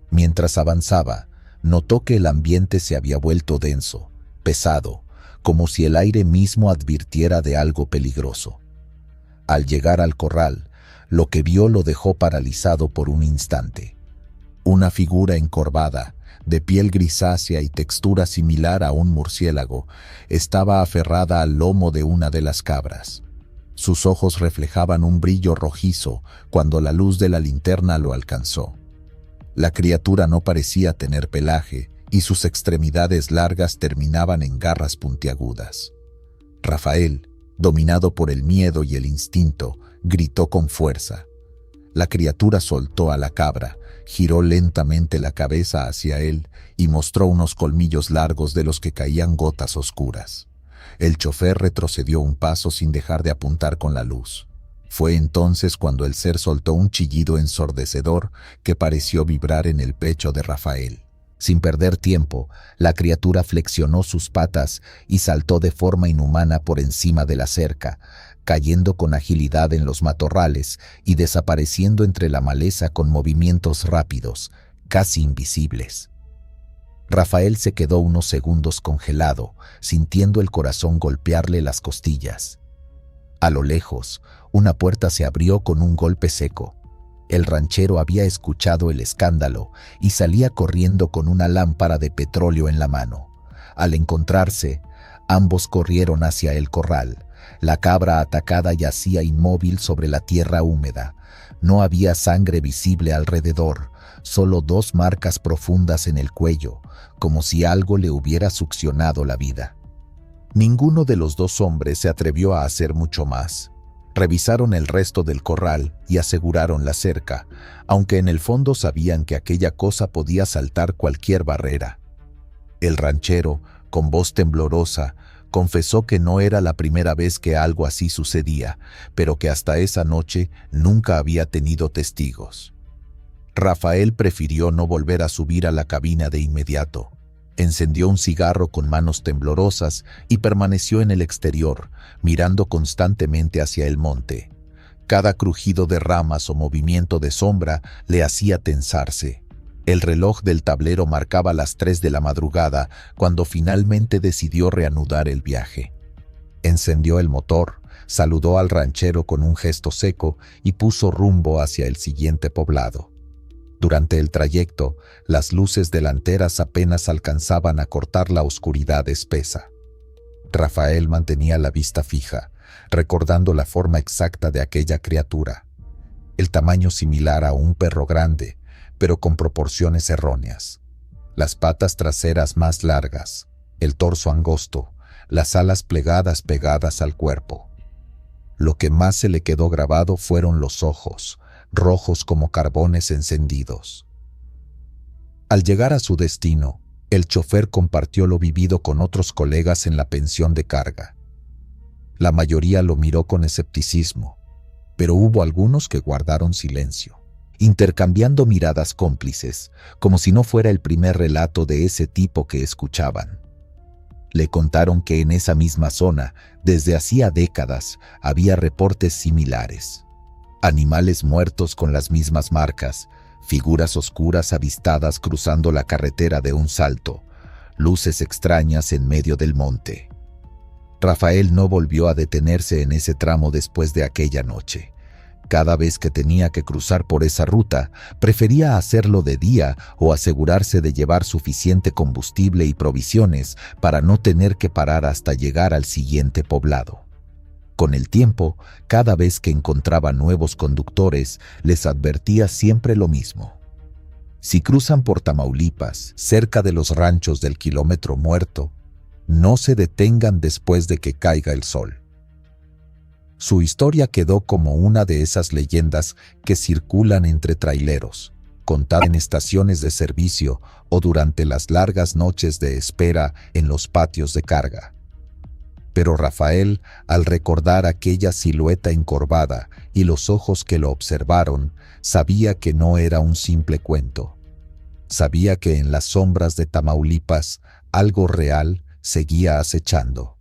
Mientras avanzaba, notó que el ambiente se había vuelto denso, pesado, como si el aire mismo advirtiera de algo peligroso. Al llegar al corral, lo que vio lo dejó paralizado por un instante. Una figura encorvada, de piel grisácea y textura similar a un murciélago, estaba aferrada al lomo de una de las cabras. Sus ojos reflejaban un brillo rojizo cuando la luz de la linterna lo alcanzó. La criatura no parecía tener pelaje y sus extremidades largas terminaban en garras puntiagudas. Rafael, dominado por el miedo y el instinto, gritó con fuerza. La criatura soltó a la cabra, giró lentamente la cabeza hacia él y mostró unos colmillos largos de los que caían gotas oscuras. El chofer retrocedió un paso sin dejar de apuntar con la luz. Fue entonces cuando el ser soltó un chillido ensordecedor que pareció vibrar en el pecho de Rafael. Sin perder tiempo, la criatura flexionó sus patas y saltó de forma inhumana por encima de la cerca, cayendo con agilidad en los matorrales y desapareciendo entre la maleza con movimientos rápidos, casi invisibles. Rafael se quedó unos segundos congelado, sintiendo el corazón golpearle las costillas. A lo lejos, una puerta se abrió con un golpe seco. El ranchero había escuchado el escándalo y salía corriendo con una lámpara de petróleo en la mano. Al encontrarse, ambos corrieron hacia el corral. La cabra atacada yacía inmóvil sobre la tierra húmeda. No había sangre visible alrededor, solo 2 marcas profundas en el cuello, como si algo le hubiera succionado la vida. Ninguno de los 2 hombres se atrevió a hacer mucho más. Revisaron el resto del corral y aseguraron la cerca, aunque en el fondo sabían que aquella cosa podía saltar cualquier barrera. El ranchero, con voz temblorosa, confesó que no era la primera vez que algo así sucedía, pero que hasta esa noche nunca había tenido testigos. Rafael prefirió no volver a subir a la cabina de inmediato. Encendió un cigarro con manos temblorosas y permaneció en el exterior, mirando constantemente hacia el monte. Cada crujido de ramas o movimiento de sombra le hacía tensarse. El reloj del tablero marcaba las 3 de la madrugada cuando finalmente decidió reanudar el viaje. Encendió el motor, saludó al ranchero con un gesto seco y puso rumbo hacia el siguiente poblado. Durante el trayecto, las luces delanteras apenas alcanzaban a cortar la oscuridad espesa. Rafael mantenía la vista fija, recordando la forma exacta de aquella criatura. El tamaño similar a un perro grande, pero con proporciones erróneas. Las patas traseras más largas, el torso angosto, las alas plegadas pegadas al cuerpo. Lo que más se le quedó grabado fueron los ojos, rojos como carbones encendidos. Al llegar a su destino, el chofer compartió lo vivido con otros colegas en la pensión de carga. La mayoría lo miró con escepticismo, pero hubo algunos que guardaron silencio, intercambiando miradas cómplices, como si no fuera el primer relato de ese tipo que escuchaban. Le contaron que en esa misma zona, desde hacía décadas, había reportes similares. Animales muertos con las mismas marcas, figuras oscuras avistadas cruzando la carretera de un salto, luces extrañas en medio del monte. Rafael no volvió a detenerse en ese tramo después de aquella noche. Cada vez que tenía que cruzar por esa ruta, prefería hacerlo de día o asegurarse de llevar suficiente combustible y provisiones para no tener que parar hasta llegar al siguiente poblado. Con el tiempo, cada vez que encontraba nuevos conductores, les advertía siempre lo mismo. Si cruzan por Tamaulipas, cerca de los ranchos del Kilómetro Muerto, no se detengan después de que caiga el sol. Su historia quedó como una de esas leyendas que circulan entre traileros, contada en estaciones de servicio o durante las largas noches de espera en los patios de carga. Pero Rafael, al recordar aquella silueta encorvada y los ojos que lo observaron, sabía que no era un simple cuento. Sabía que en las sombras de Tamaulipas algo real seguía acechando.